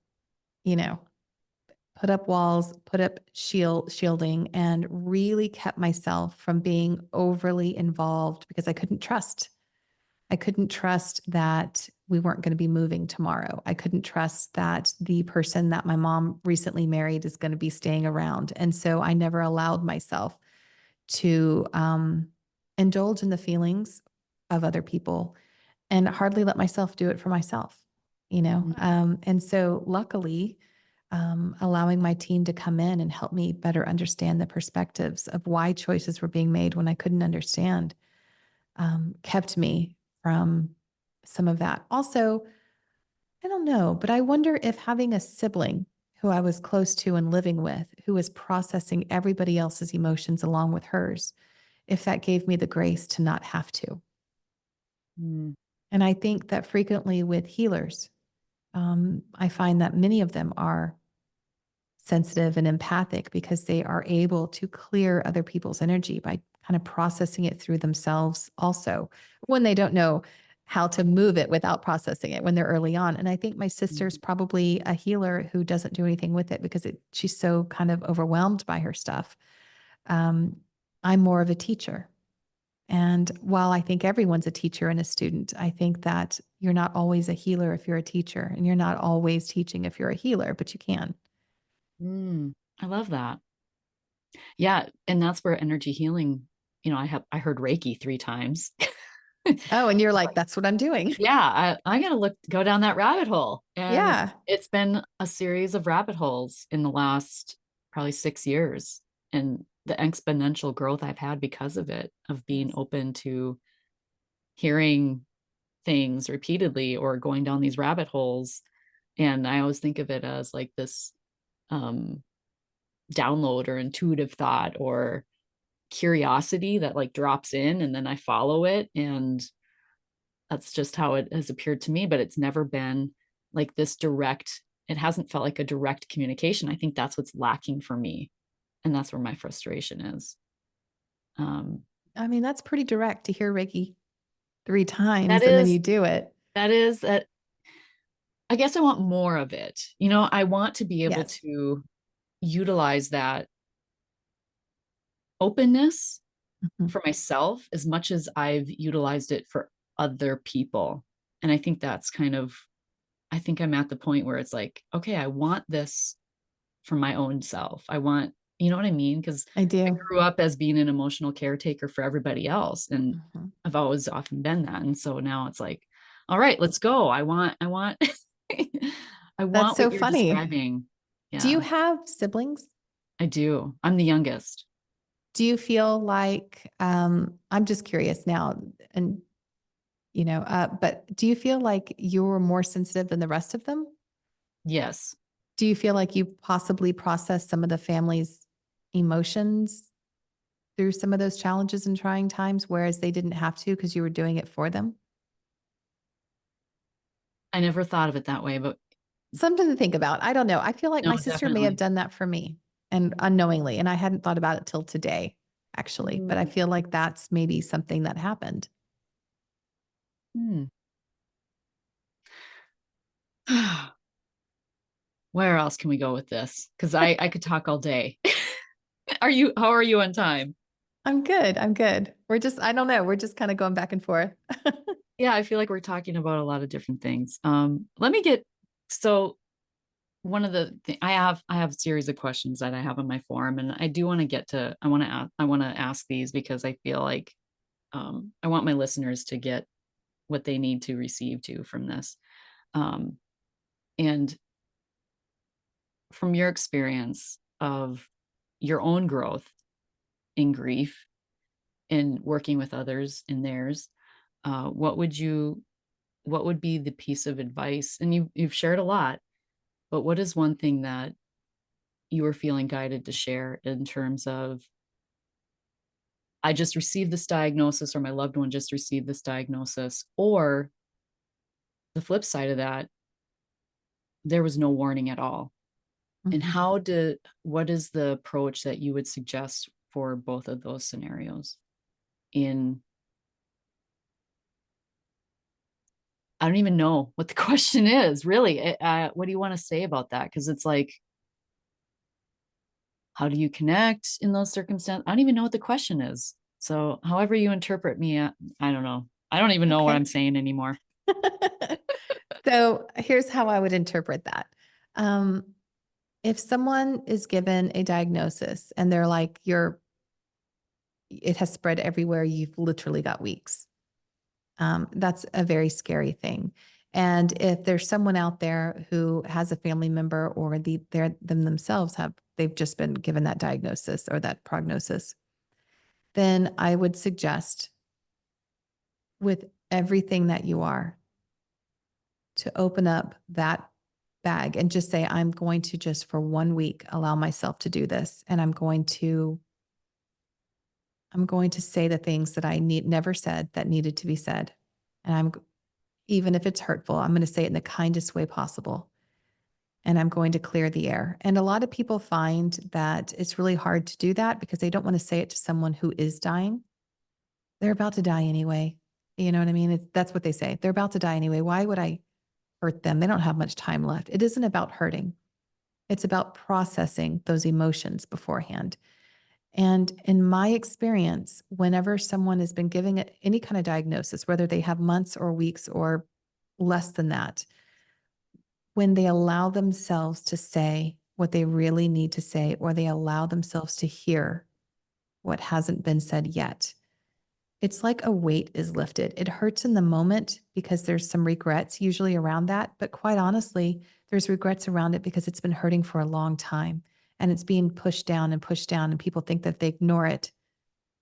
you know, put up walls, put up shielding, and really kept myself from being overly involved because I couldn't trust. I couldn't trust that we weren't going to be moving tomorrow. I couldn't trust that the person that my mom recently married is going to be staying around. And so I never allowed myself to indulge in the feelings of other people and hardly let myself do it for myself. And so luckily, allowing my team to come in and help me better understand the perspectives of why choices were being made when I couldn't understand, kept me from some of that. Also, I don't know, but I wonder if having a sibling who I was close to and living with, who was processing everybody else's emotions along with hers, if that gave me the grace to not have to. Mm, And I think that frequently with healers, I find that many of them are sensitive and empathic because they are able to clear other people's energy by kind of processing it through themselves also when they don't know how to move it without processing it when they're early on. And I think my sister's mm, probably a healer who doesn't do anything with it because she's so kind of overwhelmed by her stuff. Um, I'm more of a teacher. And while I think everyone's a teacher and a student, I think that you're not always a healer if you're a teacher, and you're not always teaching if you're a healer, but you can. mm. I love that. Yeah, and that's where energy healing, I heard Reiki 3 times. Oh, and you're like, that's what I'm doing. Yeah, I gotta go down that rabbit hole. And Yeah. it's been a series of rabbit holes in the last probably 6 years. And the exponential growth I've had because of it, of being Yes. open to hearing things repeatedly or going down these rabbit holes. And I always think of it as like this um, download or intuitive thought or curiosity that like drops in and then I follow it. And that's just how it has appeared to me, but it's never been like this direct, it hasn't felt like a direct communication. I think that's what's lacking for me. And that's where my frustration is. Um, I mean, that's pretty direct to hear Reiki 3 that times and then is, you do it. that is, that I guess I want more of it. You know, I want to be able Yes. to utilize that openness Mhm. for myself as much as I've utilized it for other people. And I think that's kind of, I think I'm at the point where it's like, okay, I want this for my own self. I want, you know what I mean? Because I I do. grew up as being an emotional caretaker for everybody else. And Mhm. I've always often been that. And so now it's like, all right, let's go. I That's want so what you're funny. describing. Do you Yeah, have siblings? I do. I'm the youngest. Do you feel like, I'm just curious now, and but do you feel like you're more sensitive than the rest of them? Yes. Do you feel like you possibly process some of the family's emotions through some of those challenges and trying times, whereas they didn't have to because you were doing it for them? I never thought of it that way, but Something to think about. I don't know. I feel like no, my sister may have definitely. done that for me and unknowingly, and I hadn't thought about it till today, actually. But I Mm. feel like that's maybe something that happened. Hmm. Where else can we go with this? Because I could talk all day. How are you on time? I'm good. I'm good. I don't know. We're just kind of going back and forth. Yeah, I feel like we're talking about a lot of different things. Let me get so one of I have a series of questions that I have on my forum, and I do want to get to I want to ask these because I feel like I want my listeners to get what they need to receive too from this. Um, and from your experience of your own growth in grief and working with others in theirs, what would you what would be the piece of advice? And you've shared a lot, but what is one thing that you were feeling guided to share in terms of I just received this diagnosis or my loved one just received this diagnosis, or the flip side of that, there was no warning at all. And Mhm. what is the approach that you would suggest for both of those scenarios? In I don't even know what the question is really. What do you want to say about that? Because it's like, how do you connect in those circumstances? I don't even know what the question is. So, however you interpret me, I don't know. I don't even know what I'm Okay. saying anymore. So here's how I would interpret that. Um, if someone is given a diagnosis and they're like, it has spread everywhere, you've literally got weeks. That's a very scary thing. And if there's someone out there who has a family member or themselves they've just been given that diagnosis or that prognosis, then I would suggest with everything that you are to open up that bag and just say, I'm going to just for 1 week allow myself to do this. And I'm going to say the things that I never said that needed to be said. And even if it's hurtful, I'm going to say it in the kindest way possible. And I'm going to clear the air. And a lot of people find that it's really hard to do that because they don't want to say it to someone who is dying. They're about to die anyway. You know what I mean? That's what they say. They're about to die anyway. Why would I hurt them? They don't have much time left. It isn't about hurting. It's about processing those emotions beforehand. And in my experience, whenever someone has been giving it any kind of diagnosis, whether they have months or weeks or less than that, when they allow themselves to say what they really need to say, or they allow themselves to hear what hasn't been said yet, it's like a weight is lifted. It hurts in the moment because there's some regrets usually around that. But quite honestly, there's regrets around it because it's been hurting for a long time and it's being pushed down and pushed down. And people think that if they ignore it,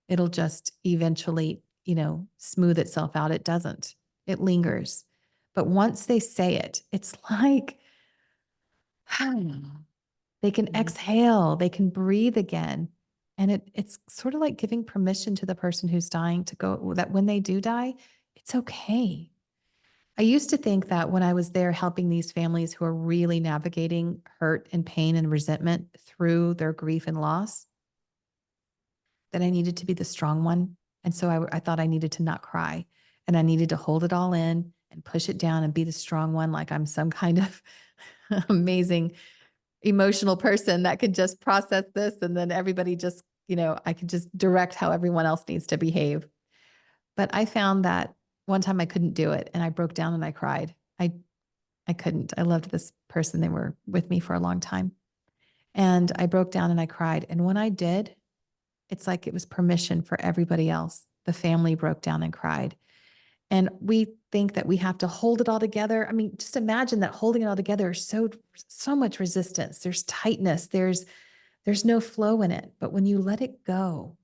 it'll just eventually, smooth itself out. It doesn't, it lingers. But once they say it, it's like they can Mhm. exhale, they can breathe again. And it's sort of like giving permission to the person who's dying to go, that when they do die, it's okay. I used to think that when I was there helping these families who are really navigating hurt and pain and resentment through their grief and loss, that I needed to be the strong one. And so I thought I needed to not cry and I needed to hold it all in and push it down and be the strong one, like I'm some kind of amazing emotional person that could just process this. And then everybody just, I could just direct how everyone else needs to behave. But I found that one time I couldn't do it and I broke down and I cried. I couldn't. I loved this person. They were with me for a long time. And I broke down and I cried. And when I did, it's like it was permission for everybody else. The family broke down and cried. And we think that we have to hold it all together. I mean, just imagine that holding it all together is so much resistance. There's tightness. There's no flow in it. But when you let it go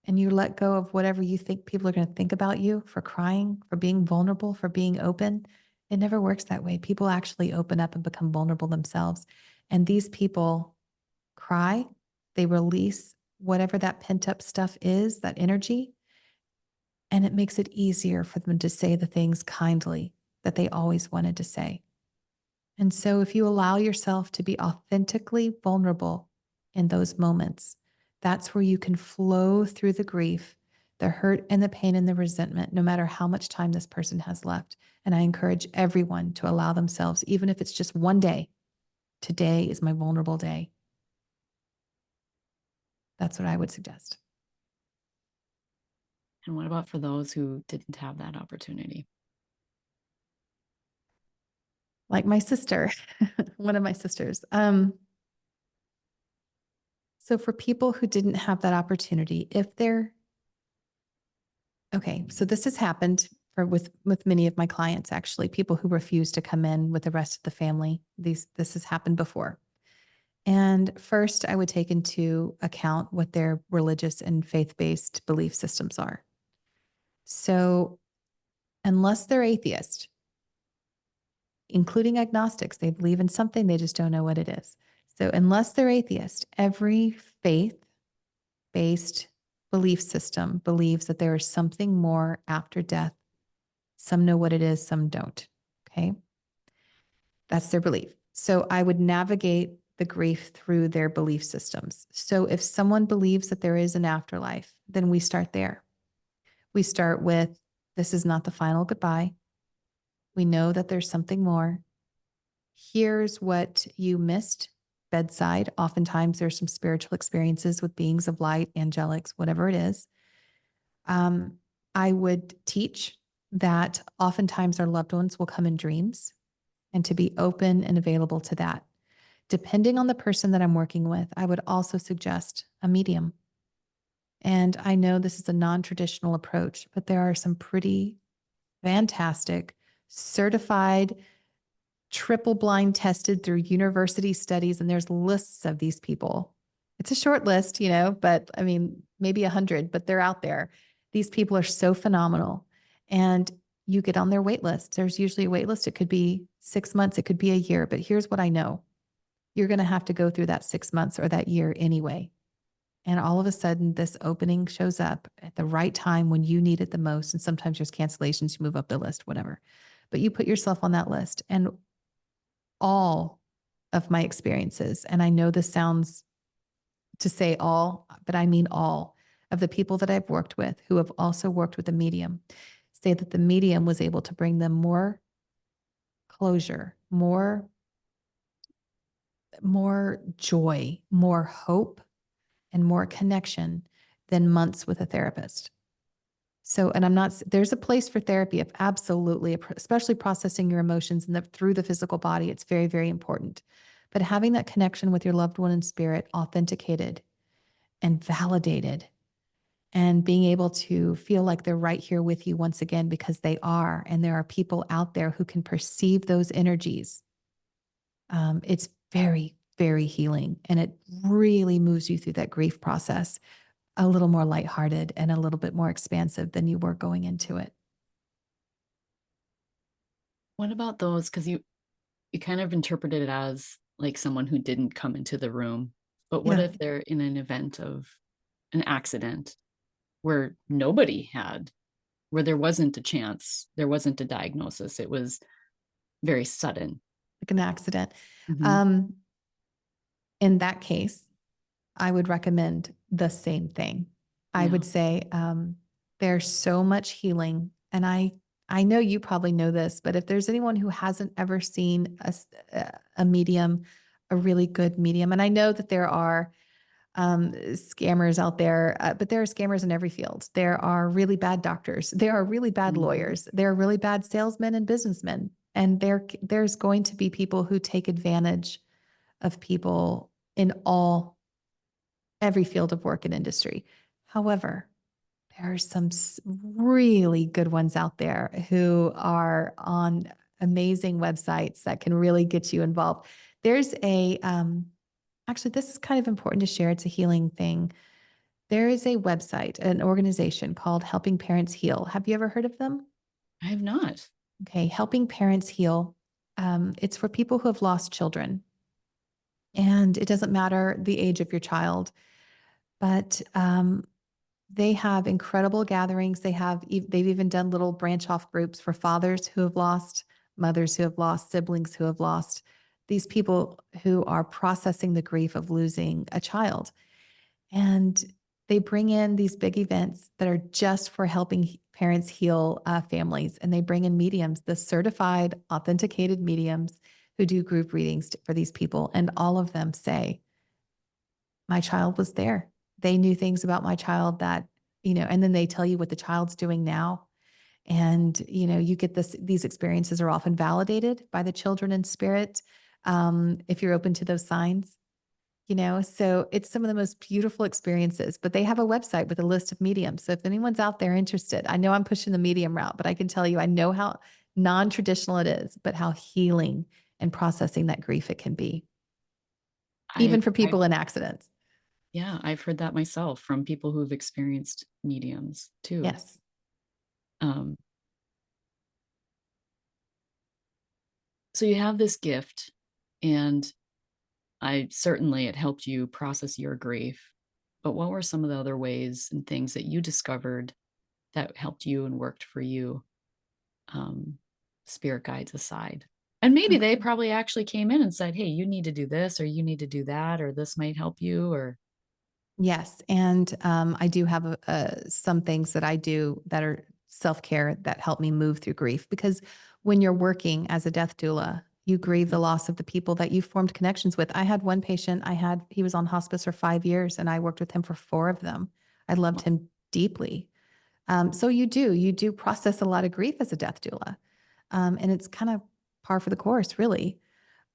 and you let go of whatever you think people are going to think about you for crying, for being vulnerable, for being open, it never works that way. People actually open up and become vulnerable themselves. And these people cry, they release whatever that pent up stuff is, that energy, and it makes it easier for them to say the things kindly that they always wanted to say. And so, if you allow yourself to be authentically vulnerable in those moments, that's where you can flow through the grief, the hurt and the pain and the resentment, no matter how much time this person has left. And I encourage everyone to allow themselves, even if it's just one day, today is my vulnerable day. That's what I would suggest. And what about for those who didn't have that opportunity? Like my sister, one of my sisters. So for people who didn't have that opportunity, if they're okay, so this has happened with many of my clients, actually, people who refuse to come in with the rest of the family. This has happened before. And first, I would take into account what their religious and faith-based belief systems are. So unless they're atheist, including agnostics, they believe in something, they just don't know what it is. So unless they're atheist, every faith based belief system believes that there is something more after death. Some know what it is, some don't. Okay. That's their belief. So I would navigate the grief through their belief systems. So if someone believes that there is an afterlife, then we start there. We start with this is not the final goodbye. We know that there's something more. Here's what you missed bedside. Oftentimes, there's some spiritual experiences with beings of light, angelics, whatever it is. I would teach that oftentimes our loved ones will come in dreams and to be open and available to that. Depending on the person that I'm working with, I would also suggest a medium. And I know this is a non traditional approach, but there are some pretty fantastic, certified, triple blind tested through university studies, and there's lists of these people. It's a short list, but I mean, maybe 100, but they're out there. These people are so phenomenal. And you get on their wait list. There's usually a wait list. It could be 6 months, it could be a year, but here's what I know. You're going to have to go through that 6 months or that year anyway. And all of a sudden, this opening shows up at the right time when you need it the most. And sometimes there's cancellations, you move up the list, whatever. But you put yourself on that list. And all of my experiences, and I know this sounds to say all, but I mean all of the people that I've worked with who have also worked with a medium, say that the medium was able to bring them more closure, more joy, more hope, and more connection than months with a therapist. So, and there's a place for therapy, of absolutely, especially processing your emotions through the physical body. It's very, very important. But having that connection with your loved one in spirit authenticated and validated and being able to feel like they're right here with you once again because they are. And there are people out there who can perceive those energies. It's very, very healing. And it really moves you through that grief process a little more lighthearted and a little bit more expansive than you were going into it. What about those? Because you kind of interpreted it as like someone who didn't come into the room. But what Yeah. if they're in an event of an accident where nobody had, where there wasn't a chance, there wasn't a diagnosis, it was very sudden? Like an accident. Mhm. Um, in that case, I would recommend the same thing. I Yeah. would say there's so much healing, and I know you probably know this, but if there's anyone who hasn't ever seen a medium, a really good medium, and I know that there are scammers out there, but there are scammers in every field. There are really bad doctors. There are really bad Mhm. lawyers. There are really bad salesmen and businessmen, and there's going to be people who take advantage of people in all every field of work and industry. However, there are some really good ones out there who are on amazing websites that can really get you involved. There's actually, this is kind of important to share. It's a healing thing. There is a website, an organization called Helping Parents Heal. Have you ever heard of them? I have not. Okay, Helping Parents Heal. It's for people who have lost children. And it doesn't matter the age of your child, but they have incredible gatherings. They've even done little branch off groups for fathers who have lost, mothers who have lost, siblings who have lost, these people who are processing the grief of losing a child. And they bring in these big events that are just for helping parents heal families. And they bring in mediums, the certified, authenticated mediums who do group readings for these people. And all of them say, my child was there. They knew things about my child that, and then they tell you what the child's doing now. And, you get these experiences are often validated by the children in spirit. If you're open to those signs, so it's some of the most beautiful experiences, but they have a website with a list of mediums. So if anyone's out there interested, I know I'm pushing the medium route, but I can tell you, I know how non-traditional it is, but how healing and processing that grief it can be, even for I've people in accidents. yeah, I've heard that myself from people who've experienced mediums too. Yes. Um, so you have this gift, and I certainly it helped you process your grief. But what were some of the other ways and things that you discovered that helped you and worked for you, um, spirit guides aside? And maybe they Okay. probably actually came in and said, "Hey, you need to do this, or you need to do that, or this might help you." Or Yes, and I do have some things that I do that are self care that help me move through grief. Because when you're working as a death doula, you grieve the loss of the people that you formed connections with. I had one patient. He was on hospice for 5 years, and I worked with him for 4 of them. I loved him deeply. So you do process a lot of grief as a death doula, and it's kind of par for the course, really.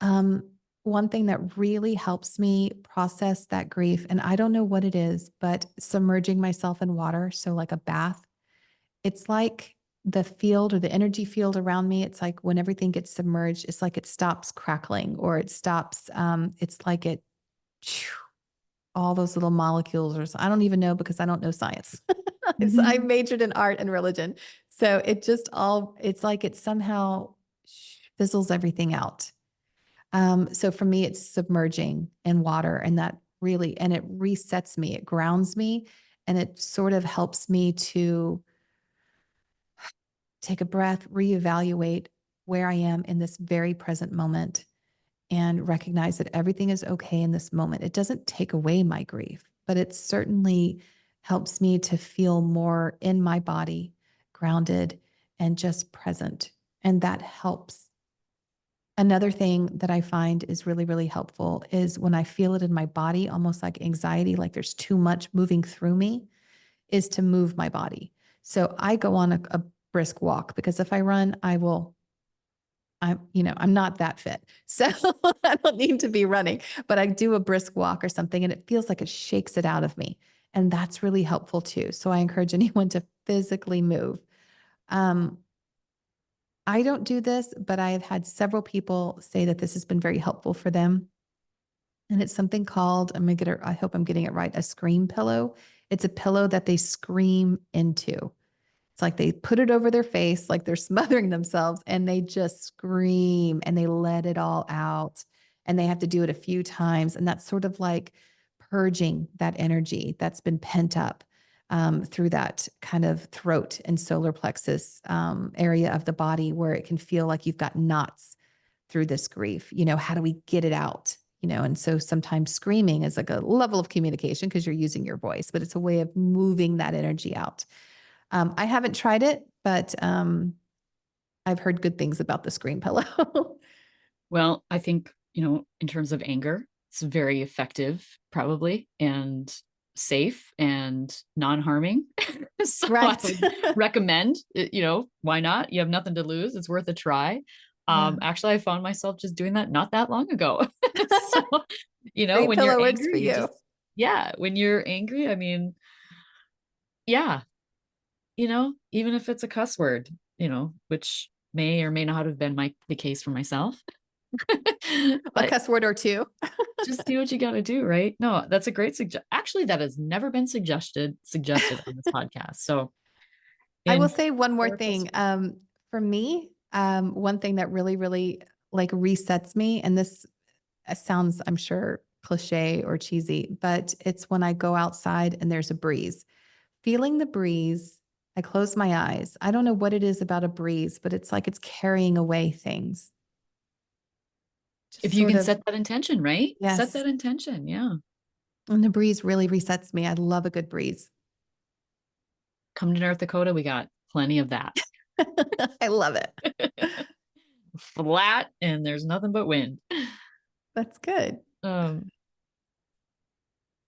Um, One thing that really helps me process that grief, and I don't know what it is, but submerging myself in water, so like a bath, it's like the field or the energy field around me. It's like when everything gets submerged, it's like it stops crackling or it stops. It's like all those little molecules, or I don't even know because I don't know science. I Mhm. majored in art and religion. So it's like it somehow fizzles everything out. So for me, it's submerging in water, and and it resets me, it grounds me, and it sort of helps me to take a breath, reevaluate where I am in this very present moment, and recognize that everything is okay in this moment. It doesn't take away my grief, but it certainly helps me to feel more in my body, grounded, and just present. And that helps. Another thing that I find is really, really helpful is when I feel it in my body, almost like anxiety, like there's too much moving through me, is to move my body. So I go on a brisk walk because if I run, I'm not that fit. So I don't need to be running, but I do a brisk walk or something and it feels like it shakes it out of me. And that's really helpful too. So I encourage anyone to physically move. Um, I don't do this, but I have had several people say that this has been very helpful for them. And it's something called, I'm gonna get it, I hope I'm getting it right, a scream pillow. It's a pillow that they scream into. It's like they put it over their face, like they're smothering themselves, and they just scream and they let it all out. And they have to do it a few times. And that's sort of like purging that energy that's been pent up through that kind of throat and solar plexus area of the body where it can feel like you've got knots through this grief. How do we get it out? And so sometimes screaming is like a level of communication because you're using your voice, but it's a way of moving that energy out. I haven't tried it, but I've heard good things about the scream pillow. Well, I think, in terms of anger, it's very effective, probably, and safe and non-harming. So I Right. would recommend, why not? You have nothing to lose. It's worth a try. Yeah. Actually, I found myself just doing that not that long ago. So, Great when you're pillow works angry, for you you. just, yeah, when you're angry, I mean, yeah, even if it's a cuss word, which may or may not have been the case for myself. A But cuss word or two. just do what you got to do, right? No, that's a great suggestion. Actually, that has never been suggested on this podcast. So, I will in say one more therapist, thing. For me, one thing that really, really like resets me, and this sounds, I'm sure, cliche or cheesy, but it's when I go outside and there's a breeze. Feeling the breeze, I close my eyes. I don't know what it is about a breeze, but it's like it's carrying away things. Just if you sort can of, set that intention, right? Set yes. that intention. Yeah. And the breeze really resets me. I love a good breeze. Come to North Dakota. We got plenty of that. I love it. Flat and there's nothing but wind. That's good. Um,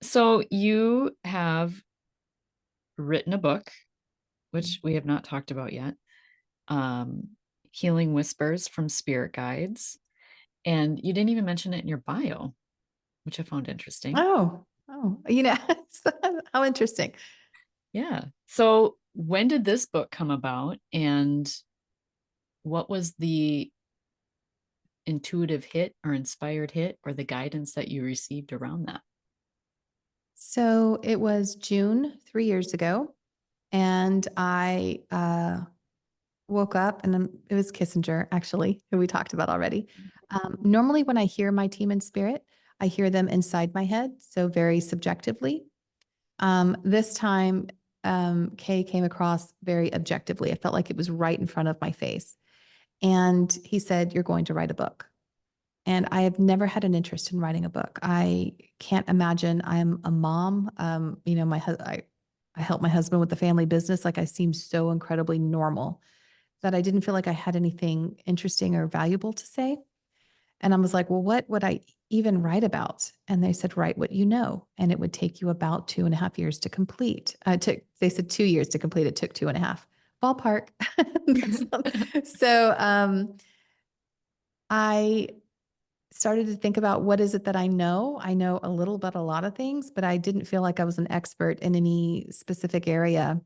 so you have written a book, which we have not talked about yet. Um, Healing Whispers from Spirit Guides. And you didn't even mention it in your bio, which I found interesting. Oh, how interesting. Yeah. So when did this book come about and what was the intuitive hit or inspired hit or the guidance that you received around that? So it was June 3 years ago, and I woke up, and it was Kissinger, actually, who we talked about already. Normally, when I hear my team in spirit, I hear them inside my head, so very subjectively. This time, Kay came across very objectively. I felt like it was right in front of my face. And he said, "You're going to write a book." And I have never had an interest in writing a book. I can't imagine. I'm a mom. I help my husband with the family business. Like I seem so incredibly normal that I didn't feel like I had anything interesting or valuable to say. And I was like, well, what would I even write about? And they said, write what you know. And it would take you about 2.5 years to complete. They said 2 years to complete. It took 2.5. Ballpark. So I started to think about what is it that I know. I know a little about a lot of things, but I didn't feel like I was an expert in any specific area.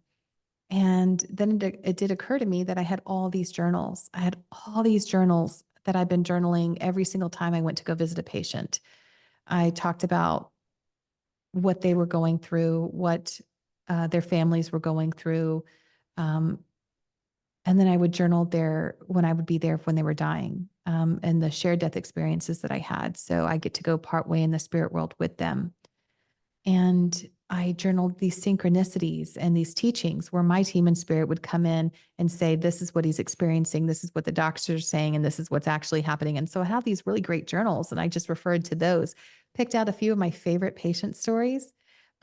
And then it did occur to me that I had all these journals. I had all these journals that I've been journaling every single time I went to go visit a patient. I talked about what they were going through, what their families were going through. Um, and then I would journal there when I would be there when they were dying, and the shared death experiences that I had. So I get to go part way in the spirit world with them. And I journaled these synchronicities and these teachings where my team in spirit would come in and say, this is what he's experiencing. This is what the doctors are saying. And this is what's actually happening. And so I have these really great journals, and I just referred to those, picked out a few of my favorite patient stories,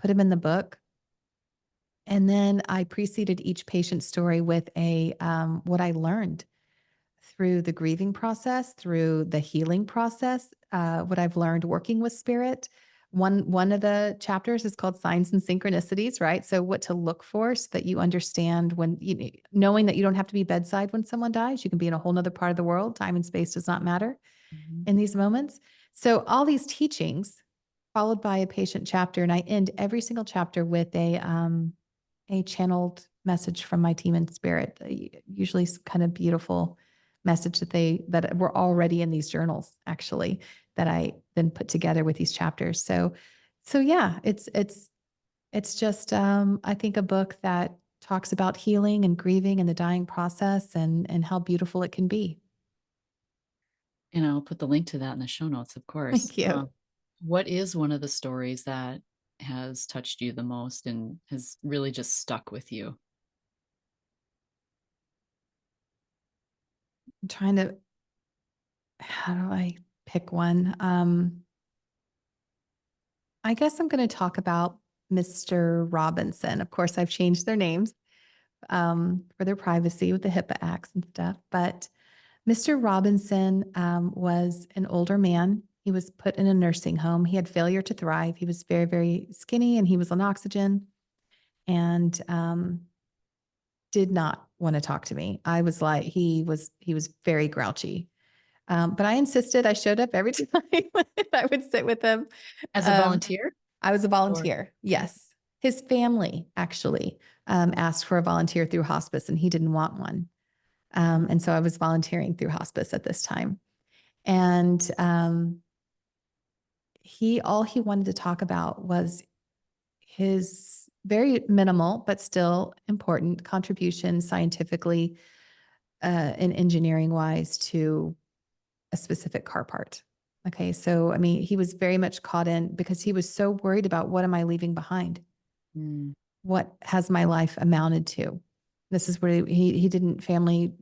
put them in the book. And then I preceded each patient story with what I learned through the grieving process, through the healing process, what I've learned working with spirit. One of the chapters is called Signs and Synchronicities, right? So what to look for so that you understand when knowing that you don't have to be bedside when someone dies. You can be in a whole nother part of the world. Time and space does not matter Mhm. in these moments. So all these teachings followed by a patient chapter. And I end every single chapter with a channeled message from my team in spirit, usually kind of beautiful message that were already in these journals, actually, that I then put together with these chapters. So yeah, it's just, I think, a book that talks about healing and grieving and the dying process and how beautiful it can be. And I'll put the link to that in the show notes, of course. Thank you. What is one of the stories that has touched you the most and has really just stuck with you? I'm trying to, how do I pick one? I guess I'm going to talk about Mr. Robinson. Of course, I've changed their names for their privacy with the HIPAA acts and stuff. But Mr. Robinson was an older man. He was put in a nursing home. He had failure to thrive. He was very, very skinny and he was on oxygen and did not want to talk to me. I was like, he was very grouchy. But I insisted. I showed up every time I would sit with him. As a Um, volunteer? I was a Or volunteer. Yes. His family actually asked for a volunteer through hospice and he didn't want one. And so I was volunteering through hospice at this time. And all he wanted to talk about was his very minimal, but still important contribution scientifically and engineering wise to a specific car part. Okay. So, I mean, he was very much caught in because he was so worried about what am I leaving behind? mm, What has my life amounted to? This is where he didn't family.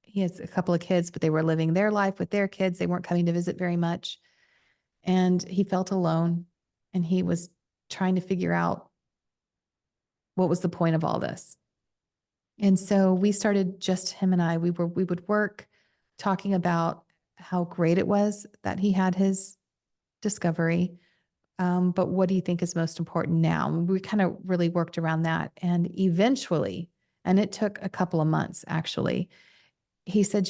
He has a couple of kids, but they were living their life with their kids. They weren't coming to visit very much. And he felt alone and he was trying to figure out what was the point of all this. And so we started, just him and I, we would work talking about how great it was that he had his discovery. But what do you think is most important now? And we kind of really worked around that. And eventually, and it took a couple of months actually, he said,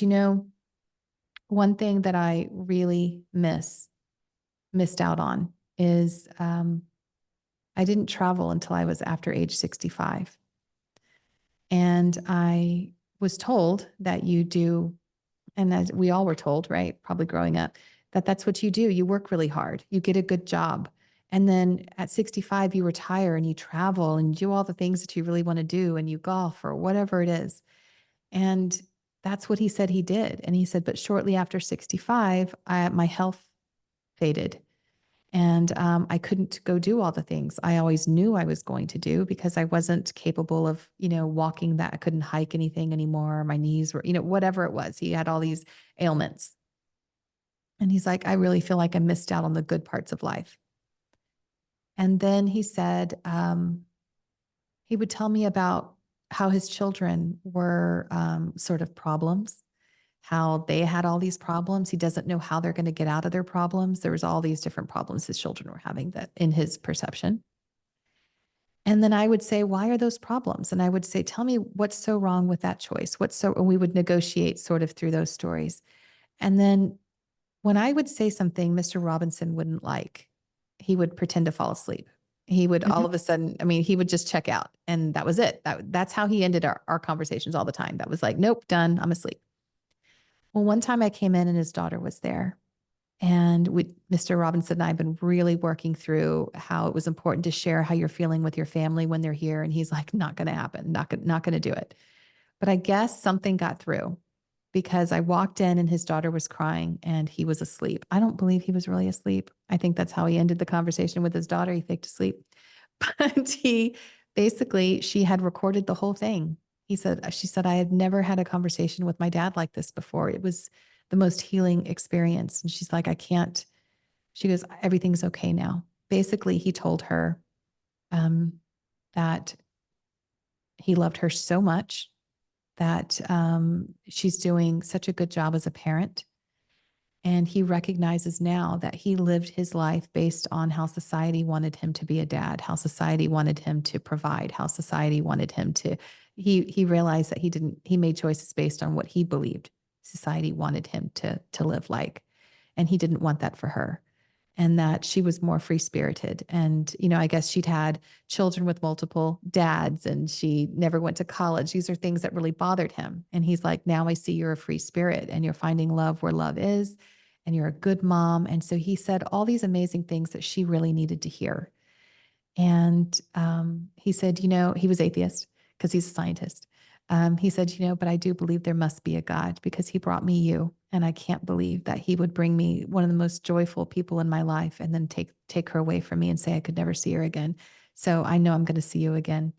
one thing that I really missed out on is I didn't travel until I was after age 65. And I was told that you do, and as we all were told, right? Probably growing up, that that's what you do. You work really hard, you get a good job. And then at 65, you retire and you travel and do all the things that you really want to do and you golf or whatever it is. And that's what he said he did. And he said, but shortly after 65, my health faded. And I couldn't go do all the things I always knew I was going to do because I wasn't capable of, walking that. I couldn't hike anything anymore. My knees were, whatever it was. He had all these ailments. And he's like, I really feel like I missed out on the good parts of life. And then he said, he would tell me about how his children were sort of problems, how they had all these problems. He doesn't know how they're going to get out of their problems. There was all these different problems his children were having that in his perception. And then I would say, why are those problems? And I would say, tell me what's so wrong with that choice. And we would negotiate sort of through those stories. And then when I would say something Mr. Robinson wouldn't like, he would pretend to fall asleep. He would all mhm. of a sudden, I mean, he would just check out. And that was it. That's how he ended our conversations all the time. That was like, nope, done. I'm asleep. Well, one time I came in and his daughter was there. And Mr. Robinson and I have been really working through how it was important to share how you're feeling with your family when they're here. And he's like, not going to happen, not going to do it. But I guess something got through because I walked in and his daughter was crying and he was asleep. I don't believe he was really asleep. I think that's how he ended the conversation with his daughter. He faked asleep. But she had recorded the whole thing. She said, I had never had a conversation with my dad like this before. It was the most healing experience. And she's like, I can't, she goes, everything's okay now. Basically, he told her um, that he loved her so much that she's doing such a good job as a parent. And he recognizes now that he lived his life based on how society wanted him to be a dad, how society wanted him to provide, how society wanted him to. He realized that he made choices based on what he believed society wanted him to live like. And he didn't want that for her. and that she was more free spirited. And, I guess she'd had children with multiple dads and she never went to college. These are things that really bothered him. And he's like, now I see you're a free spirit and you're finding love where love is and you're a good mom. And so he said all these amazing things that she really needed to hear. And he said, he was atheist because he's a scientist. He said, but I do believe there must be a God because he brought me you. And I can't believe that he would bring me one of the most joyful people in my life and then take her away from me and say I could never see her again. So I know I'm going to see you again.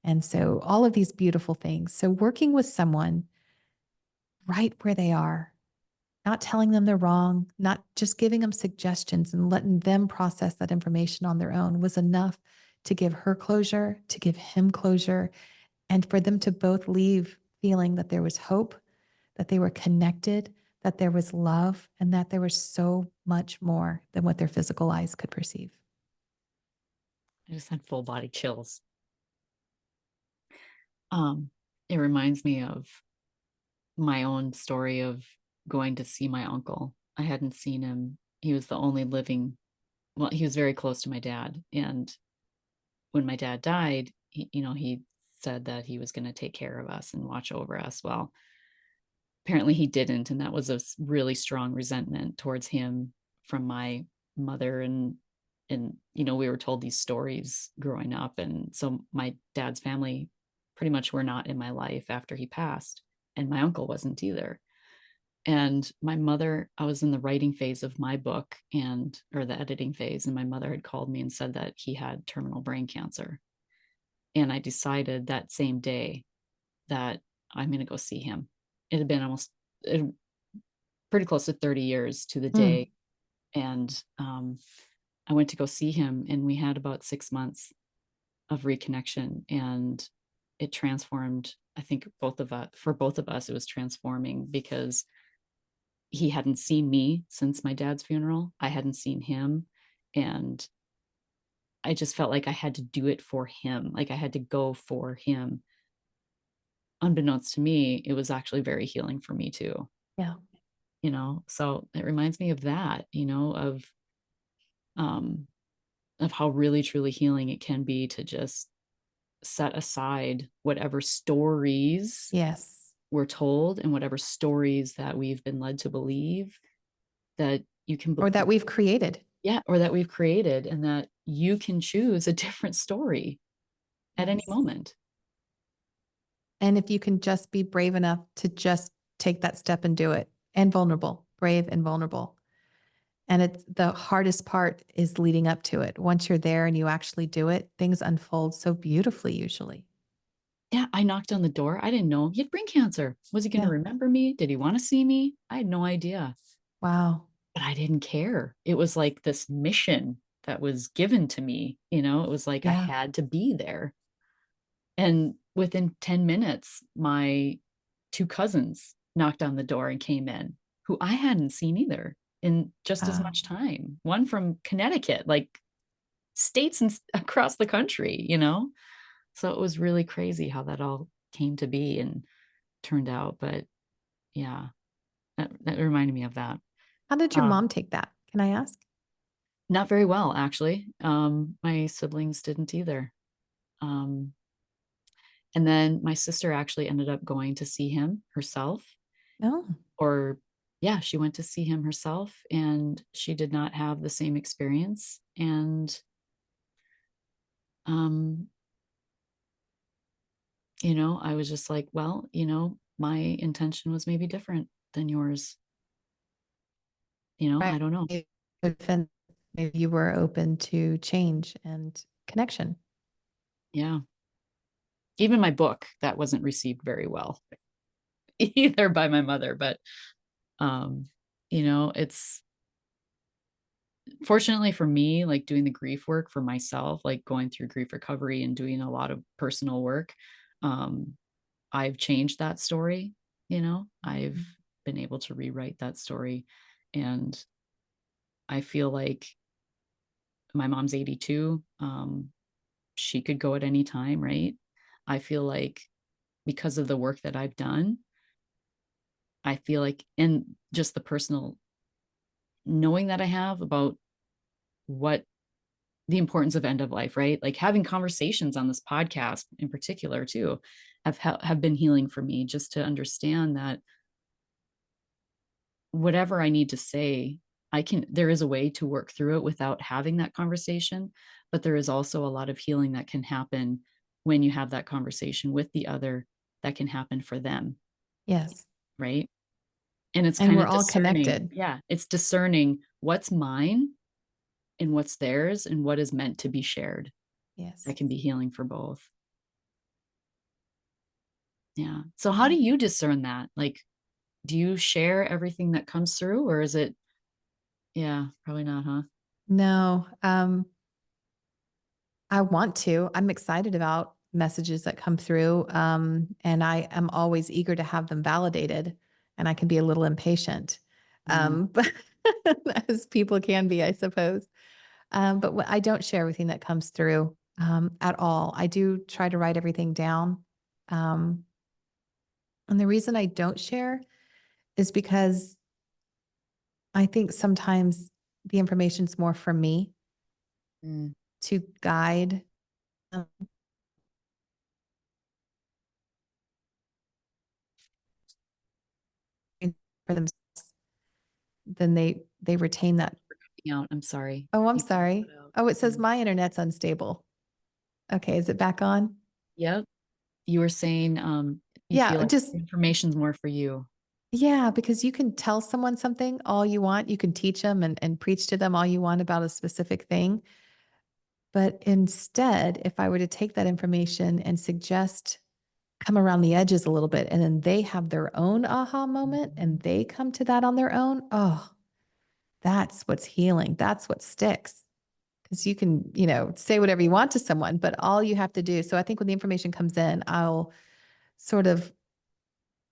And so all of these beautiful things. So working with someone right where they are, not telling them they're wrong, not just giving them suggestions and letting them process that information on their own was enough to give her closure, to give him closure, and for them to both leave feeling that there was hope, that they were connected, that there was love, and that there was so much more than what their physical eyes could perceive. I just had full body chills. It reminds me of my own story of going to see my uncle. I hadn't seen him. He was the only living, well, he was very close to my dad. And when my dad died, he said that he was going to take care of us and watch over us. Well, apparently he didn't. And that was a really strong resentment towards him from my mother. And, we were told these stories growing up. And so my dad's family pretty much were not in my life after he passed. And my uncle wasn't either. And my mother, I was in the writing phase of my book or the editing phase, and my mother had called me and said that he had terminal brain cancer. And I decided that same day that I'm going to go see him. It had been pretty close to 30 years to the Mm, day. And I went to go see him, and we had about 6 months of reconnection. And it transformed, I think, for both of us, it was transforming because he hadn't seen me since my dad's funeral. I hadn't seen him. And I just felt like I had to do it for him. Like I had to go for him. Unbeknownst to me, it was actually very healing for me too. yeah. So it reminds me of that, um, of how really truly healing it can be to just set aside whatever stories Yes. we're told and whatever stories that we've been led to believe that you can Or that we've created. yeah, or that we've created, and that you can choose a different story at any Yes. moment. And if you can just be brave enough to just take that step and do it, and vulnerable, brave and vulnerable. And it's the hardest part is leading up to it. Once you're there and you actually do it, things unfold so beautifully usually. Yeah, I knocked on the door. I didn't know he had brain cancer. Was he going to Yeah. remember me? Did he want to see me? I had no idea, Wow. but I didn't care. It was like this mission that was given to me. It was like I Yeah. had to be there. And within 10 minutes, my two cousins knocked on the door and came in, who I hadn't seen either in just as Wow. much time. One from Connecticut, like states and across the country. So it was really crazy how that all came to be and turned out. But yeah, that reminded me of that. How did your Um, mom take that? Can I ask? Not very well, actually. My siblings didn't either. Um, and then my sister actually ended up going to see him herself, No. or yeah, she went to see him herself, and she did not have the same experience. And um, I was just like, well, my intention was maybe different than yours. Right. I don't know. Maybe you were open to change and connection. Yeah. Even my book that wasn't received very well either by my mother, but um it's fortunately for me, like doing the grief work for myself, like going through grief recovery and doing a lot of personal work. um I've changed that story. I've been able to rewrite that story. And I feel like my mom's 82. She could go at any time, right? I feel like because of the work that I've done, I feel like, and just the personal knowing that I have about what the importance of end of life, right? Like having conversations on this podcast in particular too have been healing for me, just to understand that whatever I need to say, there is a way to work through it without having that conversation. But there is also a lot of healing that can happen when you have that conversation with the other, that can happen for them, Yes. right? And it's And kind we're of all discerning. connected. Yeah, it's discerning what's mine and what's theirs and what is meant to be shared. Yes. That can be healing for both. Yeah. So how Yeah. do you discern that? Like, do you share everything that comes through, or is it, yeah, probably not, huh? No, I want to. I'm excited about messages that come through. And I am always eager to have them validated. And I can be a little impatient. Mm, But as people can be, I suppose. But I don't share everything that comes through at all. I do try to write everything down. Um, and the reason I don't share is because I think sometimes the information's more for me mm. to guide them for themselves. Then they retain that. Cutting out. I'm sorry. Oh, I'm You kind of sorry. cut out. Oh, it says Mm. my internet's unstable. Okay, is it back on? Yep. You were saying you Yeah, feel like just information's more for you. yeah, because you can tell someone something all you want. You can teach them and preach to them all you want about a specific thing. But instead, if I were to take that information and suggest come around the edges a little bit, and then they have their own aha moment and they come to that on their own, oh, that's what's healing. That's what sticks. Because you can, say whatever you want to someone, but all you have to do. So I think when the information comes in, I'll sort of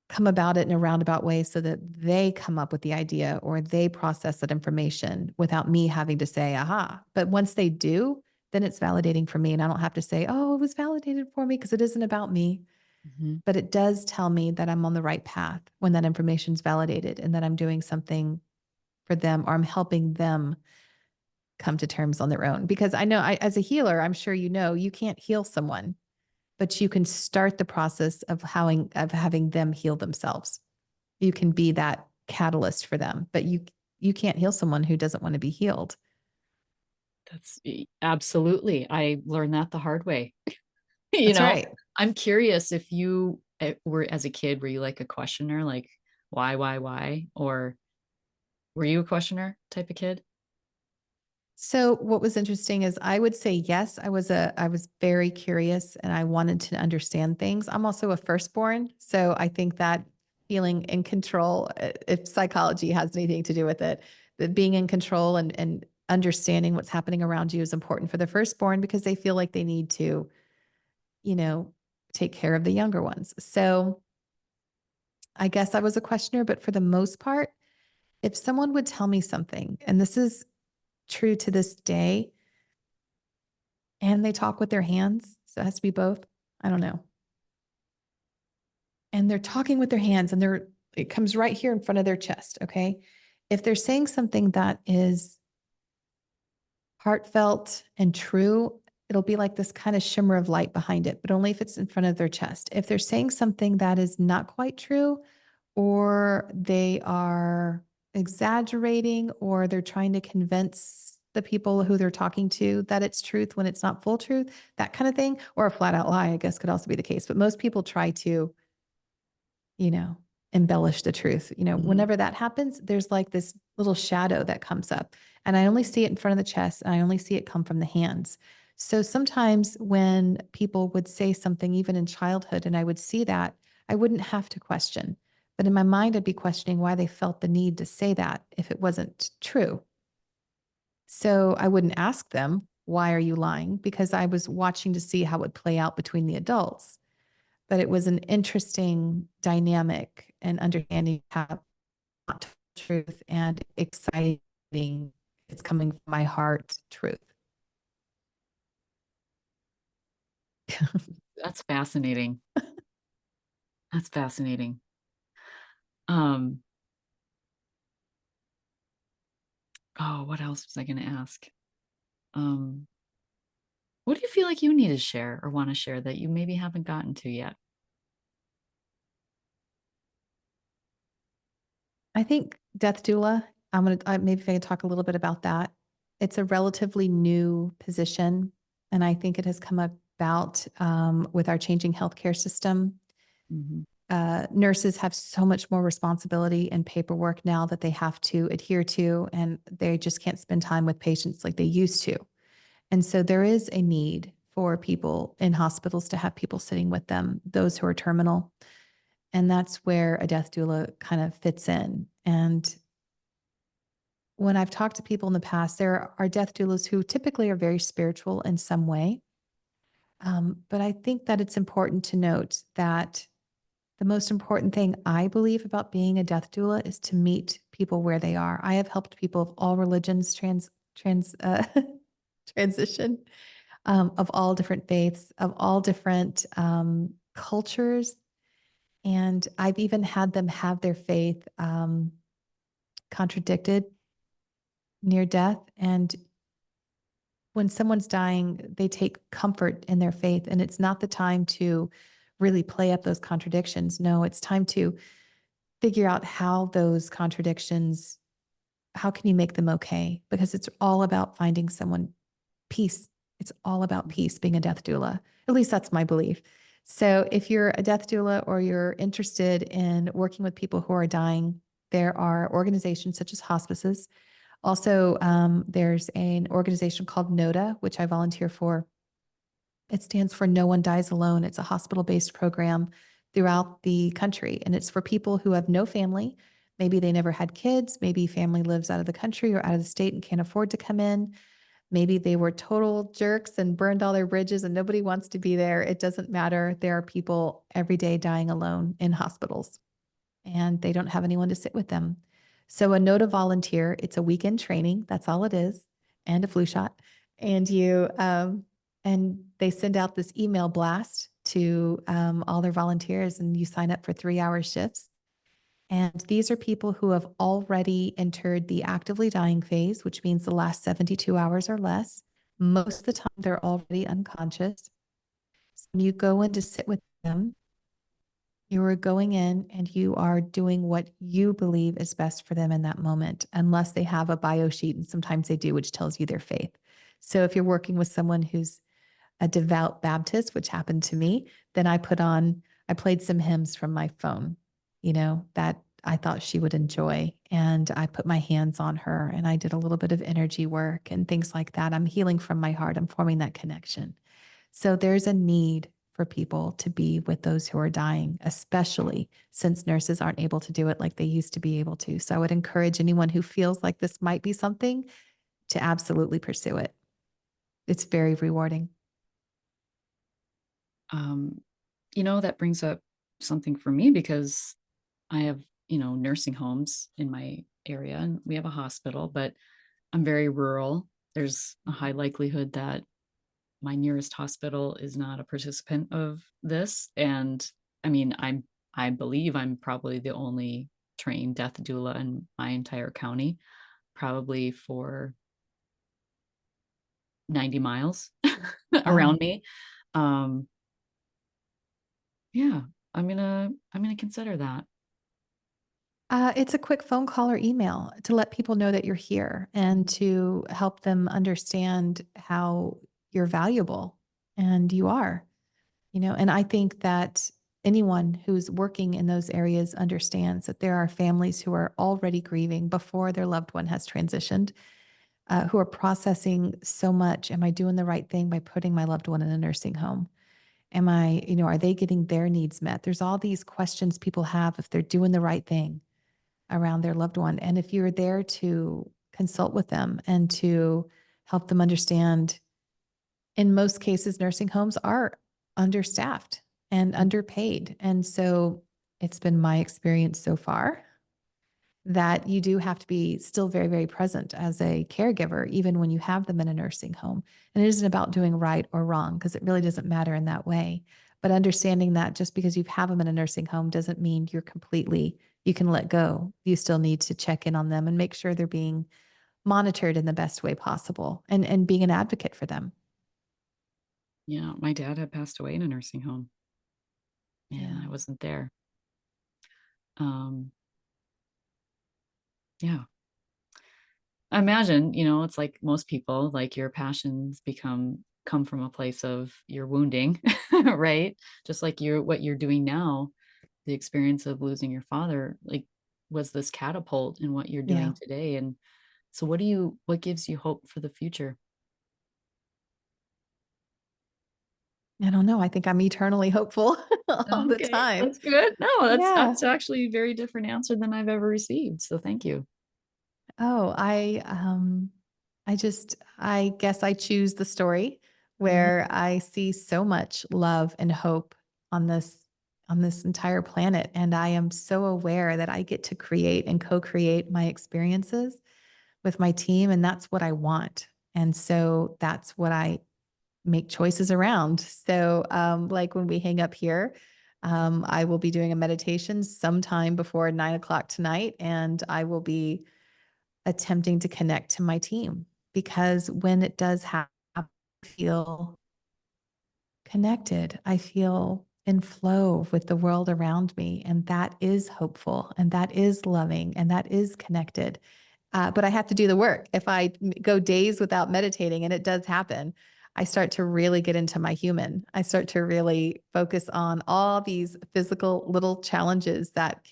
come about it in a roundabout way so that they come up with the idea or they process that information without me having to say, aha. But once they do, then it's validating for me. And I don't have to say, oh, it was validated for me because it isn't about me. Mhm. But it does tell me that I'm on the right path when that information is validated and that I'm doing something for them or I'm helping them come to terms on their own. Because I know as a healer, I'm sure you can't heal someone, but you can start the process of having them heal themselves. You can be that catalyst for them, but you can't heal someone who doesn't want to be healed. Absolutely. I learned that the hard way. You That's know, right. I'm curious if you were, as a kid, were you like a questioner, like why? Or were you a questioner type of kid? So what was interesting is I would say yes, I was very curious and I wanted to understand things. I'm also a firstborn, so I think that feeling in control, if psychology has anything to do with it, that being in control and understanding what's happening around you is important for the firstborn because they feel like they need to, you know, take care of the younger ones. So I guess I was a questioner, but for the most part, if someone would tell me something, and this is true to this day, and they talk with their hands. So it has to be both. I don't know. And they're talking with their hands and it comes right here in front of their chest. Okay. If they're saying something that is heartfelt and true, it'll be like this kind of shimmer of light behind it, but only if it's in front of their chest. If they're saying something that is not quite true, or they are exaggerating, or they're trying to convince the people who they're talking to that it's truth when it's not full truth, that kind of thing, or a flat out lie, I guess could also be the case. But most people try to you know, embellish the truth. Mhm. Whenever that happens, there's like this little shadow that comes up. And I only see it in front of the chest and I only see it come from the hands. So sometimes when people would say something, even in childhood, and I would see that, I wouldn't have to question. But in my mind, I'd be questioning why they felt the need to say that if it wasn't true. So I wouldn't ask them, why are you lying? Because I was watching to see how it would play out between the adults. But it was an interesting dynamic and understanding how not truth and exciting. It's coming from my heart truth. That's fascinating. That's fascinating. Um, oh, what else was I going to ask? Um, what do you feel like you need to share or want to share that you maybe haven't gotten to yet? I think death doula, maybe if I could talk a little bit about that. It's a relatively new position, and I think it has come about with our changing healthcare system. Mhm. Nurses have so much more responsibility and paperwork now that they have to adhere to, and they just can't spend time with patients like they used to. And so there is a need for people in hospitals to have people sitting with them, those who are terminal. And that's where a death doula kind of fits in. And when I've talked to people in the past, there are death doulas who typically are very spiritual in some way. But I think that it's important to note that the most important thing I believe about being a death doula is to meet people where they are. I have helped people of all religions transition, of all different faiths, of all different cultures, and I've even had them have their faith contradicted near death. And when someone's dying, they take comfort in their faith, and it's not the time to really play up those contradictions. No, it's time to figure out how those contradictions, how can you make them okay? Because it's all about finding someone peace. It's all about peace being a death doula. At least that's my belief. So if you're a death doula or you're interested in working with people who are dying, there are organizations such as hospices. Also, there's an organization called NODA, which I volunteer for. It stands for No One Dies Alone. It's a hospital based program throughout the country, and it's for people who have no family. Maybe they never had kids. Maybe family lives out of the country or out of the state and can't afford to come in. Maybe they were total jerks and burned all their bridges and nobody wants to be there. It doesn't matter. There are people every day dying alone in hospitals and they don't have anyone to sit with them. So a NOTA volunteer, it's a weekend training. That's all it is, and a flu shot. And and they send out this email blast to all their volunteers, and you sign up for 3 hour shifts. And these are people who have already entered the actively dying phase, which means the last 72 hours or less. Most of the time, they're already unconscious. So when you go in to sit with them, you are going in and you are doing what you believe is best for them in that moment, unless they have a bio sheet, and sometimes they do, which tells you their faith. So if you're working with someone who's a devout Baptist, which happened to me, then I played some hymns from my phone, that I thought she would enjoy. And I put my hands on her and I did a little bit of energy work and things like that. I'm healing from my heart. I'm forming that connection. So there's a need for people to be with those who are dying, especially since nurses aren't able to do it like they used to be able to. So I would encourage anyone who feels like this might be something to absolutely pursue it. It's very rewarding. Um, that brings up something for me because I have, nursing homes in my area and we have a hospital, but I'm very rural. There's a high likelihood that my nearest hospital is not a participant of this. And I mean, I believe I'm probably the only trained death doula in my entire county, probably for 90 miles Wow. around me. Um, yeah, I'm gonna consider that. It's a quick phone call or email to let people know that you're here and to help them understand how you're valuable and you are, and I think that anyone who's working in those areas understands that there are families who are already grieving before their loved one has transitioned, who are processing so much. Am I doing the right thing by putting my loved one in a nursing home? Are they getting their needs met? There's all these questions people have if they're doing the right thing around their loved one. And if you're there to consult with them and to help them understand, in most cases, nursing homes are understaffed and underpaid. And so it's been my experience so far that you do have to be still very, very present as a caregiver, even when you have them in a nursing home. And it isn't about doing right or wrong because it really doesn't matter in that way. But understanding that just because you have them in a nursing home doesn't mean you can let go. You still need to check in on them and make sure they're being monitored in the best way possible and being an advocate for them. Yeah, my dad had passed away in a nursing home and Yeah. I wasn't there. Um, yeah. I imagine, it's like most people, like your passions come from a place of your wounding, right? Just like what you're doing now, the experience of losing your father, like was this catapult in what you're Yeah. doing today. And so what gives you hope for the future? I don't know. I think I'm eternally hopeful all the Okay, time. that's good. No, that's Yeah. that's actually a very different answer than I've ever received. So thank you. Oh, I guess I choose the story Mhm. where I see so much love and hope on this entire planet, and I am so aware that I get to create and co-create my experiences with my team, and that's what I want. And so that's what I make choices around. So, like when we hang up here, I will be doing a meditation sometime before 9 o'clock tonight, and I will be attempting to connect to my team because when it does happen, I feel connected. I feel in flow with the world around me. And that is hopeful and that is loving and that is connected. But I have to do the work. If I go days without meditating, and it does happen, I start to really get into my human. I start to really focus on all these physical little challenges that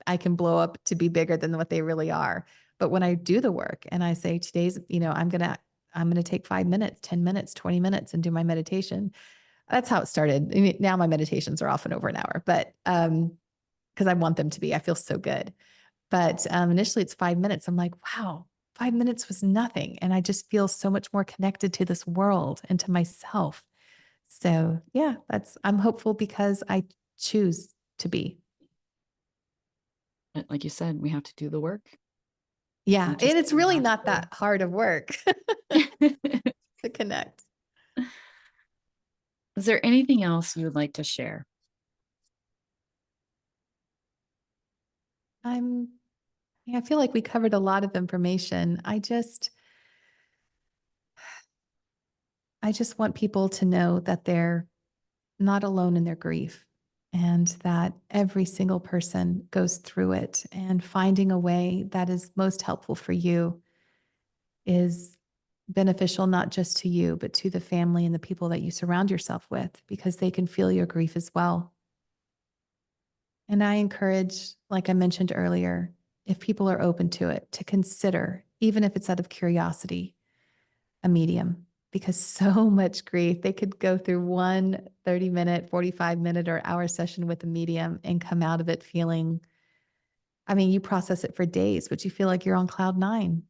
I can blow up to be bigger than what they really are. But when I do the work and I say today's, I'm gonna take 5 minutes, 10 minutes, 20 minutes and do my meditation. That's how it started. I mean, now my meditations are often over an hour, but because I want them to be, I feel so good. But initially, it's 5 minutes. I'm like, wow, 5 minutes was nothing. And I just feel so much more connected to this world and to myself. So, yeah, I'm hopeful because I choose to be. But like you said, we have to do the work. Yeah. Can't just And it's be really not logical. that hard of work to connect. Is there anything else you would like to share? I'm, yeah, I feel like we covered a lot of information. I just want people to know that they're not alone in their grief and that every single person goes through it, and finding a way that is most helpful for you is beneficial not just to you but to the family and the people that you surround yourself with, because they can feel your grief as well. And I encourage, like I mentioned earlier, if people are open to it, to consider, even if it's out of curiosity, a medium, because so much grief, they could go through one 30-minute, 45-minute, or hour session with a medium and come out of it feeling, I mean, you process it for days, but you feel like you're on cloud nine.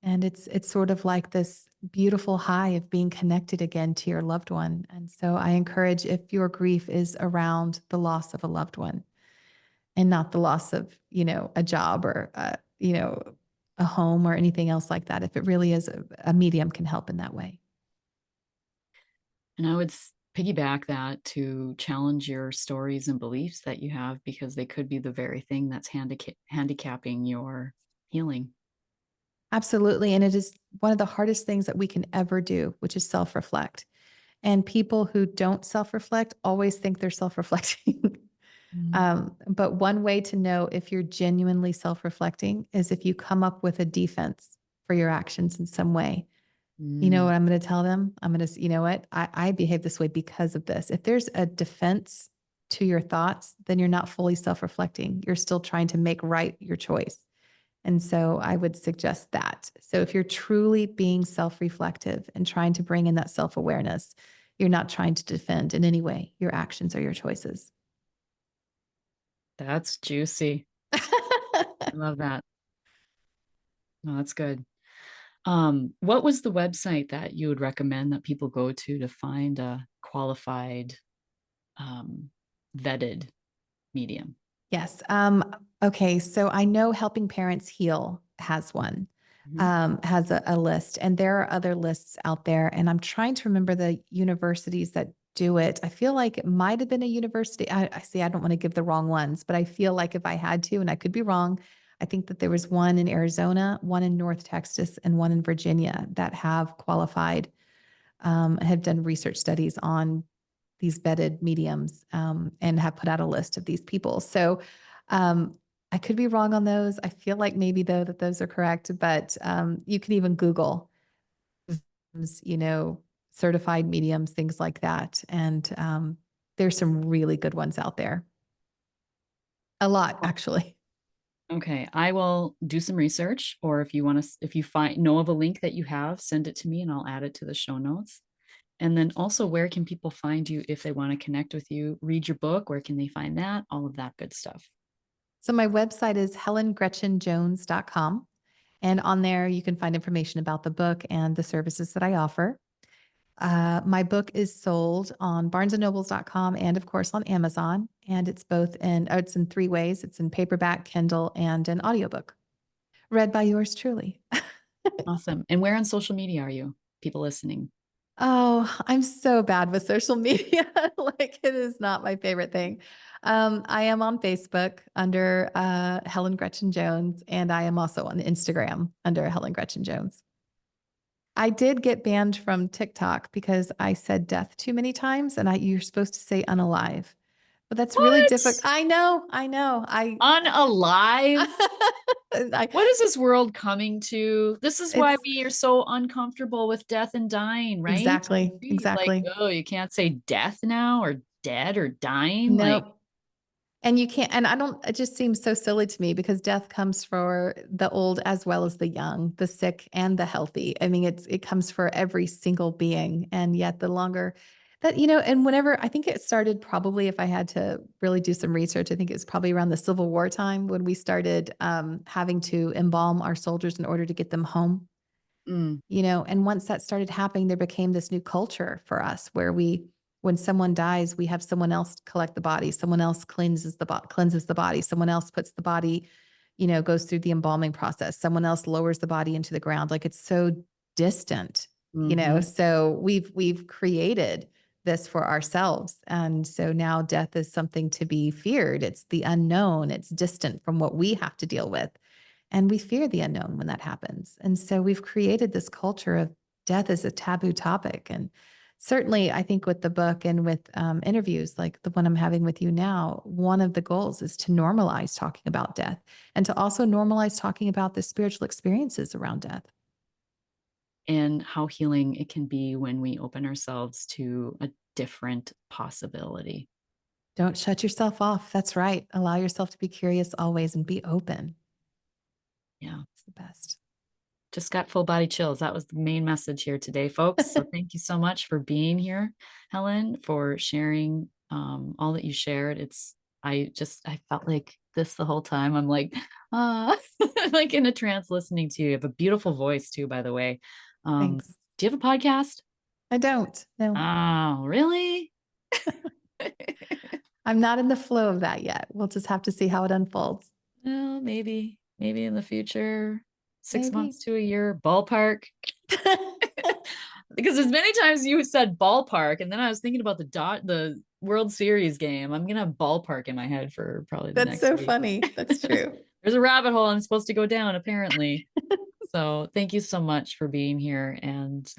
And it's sort of like this beautiful high of being connected again to your loved one. And so I encourage, if your grief is around the loss of a loved one and not the loss of, a job or, a home or anything else like that, if it really is a medium can help in that way. And I would piggyback that to challenge your stories and beliefs that you have because they could be the very thing that's handicapping your healing. Absolutely. And it is one of the hardest things that we can ever do, which is self reflect. And people who don't self reflect always think they're self reflecting. Mm. But one way to know if you're genuinely self reflecting is if you come up with a defense for your actions in some way. You know Mm. what I'm going to tell them? I'm going to, you know what? I behave this way because of this. If there's a defense to your thoughts, then you're not fully self reflecting. You're still trying to make right your choice. And so I would suggest that. So if you're truly being self reflective and trying to bring in that self awareness, you're not trying to defend in any way. Your actions are your choices. That's juicy. I love that. No, that's good. What was the website that you would recommend that people go to find a qualified, um, vetted medium? Yes. Okay. So I know Helping Parents Heal has one, Mhm. has a list, and there are other lists out there. And I'm trying to remember the universities that do it. I feel like it might have been a university. I see. I don't want to give the wrong ones, but I feel like if I had to, and I could be wrong, I think that there was one in Arizona, one in North Texas, and one in Virginia that have qualified, have done research studies on these vetted mediums, and have put out a list of these people. So I could be wrong on those. I feel like maybe though that those are correct, but you can even Google, you know, certified mediums, things like that. And there's some really good ones out there. A lot, actually. Okay, I will do some research, or if you want to, if you find know of a link that you have, send it to me and I'll add it to the show notes. And then also, where can people find you if they want to connect with you, read your book? Where can they find that? All of that good stuff. So my website is helengretchenjones.com. And on there, you can find information about the book and the services that I offer. My book is sold on barnesandnobles.com and of course on Amazon. And it's both in, it's in three ways. It's in paperback, Kindle, and an audiobook read by yours truly. Awesome. And where on social media are you? People listening. Oh, I'm so bad with social media. Like it is not my favorite thing. I am on Facebook under Helen Gretchen Jones, and I am also on Instagram under Helen Gretchen Jones. I did get banned from TikTok because I said death too many times, and you're supposed to say unalive, but that's really difficult. What? I know, I know. Unalive? I What is this world coming to? This is why it's we are so uncomfortable with death and dying, right? exactly, Like, exactly. oh, you can't say death now or dead or dying. Like, No, and you can't, and I don't, it just seems so silly to me because death comes for the old as well as the young, the sick and the healthy. I mean, it comes for every single being. And yet the longer that, and whenever I think it started, probably if I had to really do some research, I think it was probably around the Civil War time when we started having to embalm our soldiers in order to get them home. mm, And once that started happening, there became this new culture for us where when someone dies, we have someone else collect the body, someone else cleanses the body, someone else puts the body, goes through the embalming process, someone else lowers the body into the ground. Like it's so distant, hmm. so we've created this for ourselves. And so now death is something to be feared. It's the unknown, it's distant from what we have to deal with. And we fear the unknown when that happens. And so we've created this culture of death as a taboo topic. And certainly, I think with the book and with interviews like the one I'm having with you now, one of the goals is to normalize talking about death and to also normalize talking about the spiritual experiences around death. And how healing it can be when we open ourselves to a different possibility. Don't shut yourself off. That's right. Allow yourself to be curious always and be open. Yeah. It's the best. Just got full body chills. That was the main message here today, folks. So thank you so much for being here, Helen, for sharing all that you shared. I felt like this the whole time. I'm like, like in a trance listening to you. You have a beautiful voice too, by the way. Thanks. Do you have a podcast? I don't. No, Oh, really? I'm not in the flow of that yet. We'll just have to see how it unfolds. Well, maybe in the future, 6 months Maybe. to a year, ballpark. Because as many times you said ballpark, and then I was thinking about the World Series game. I'm gonna have ballpark in my head for probably the That's next so week. funny. That's true. There's a rabbit hole I'm supposed to go down, apparently. So thank you so much for being here. And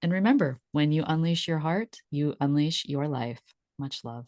remember, when you unleash your heart, you unleash your life. Much love.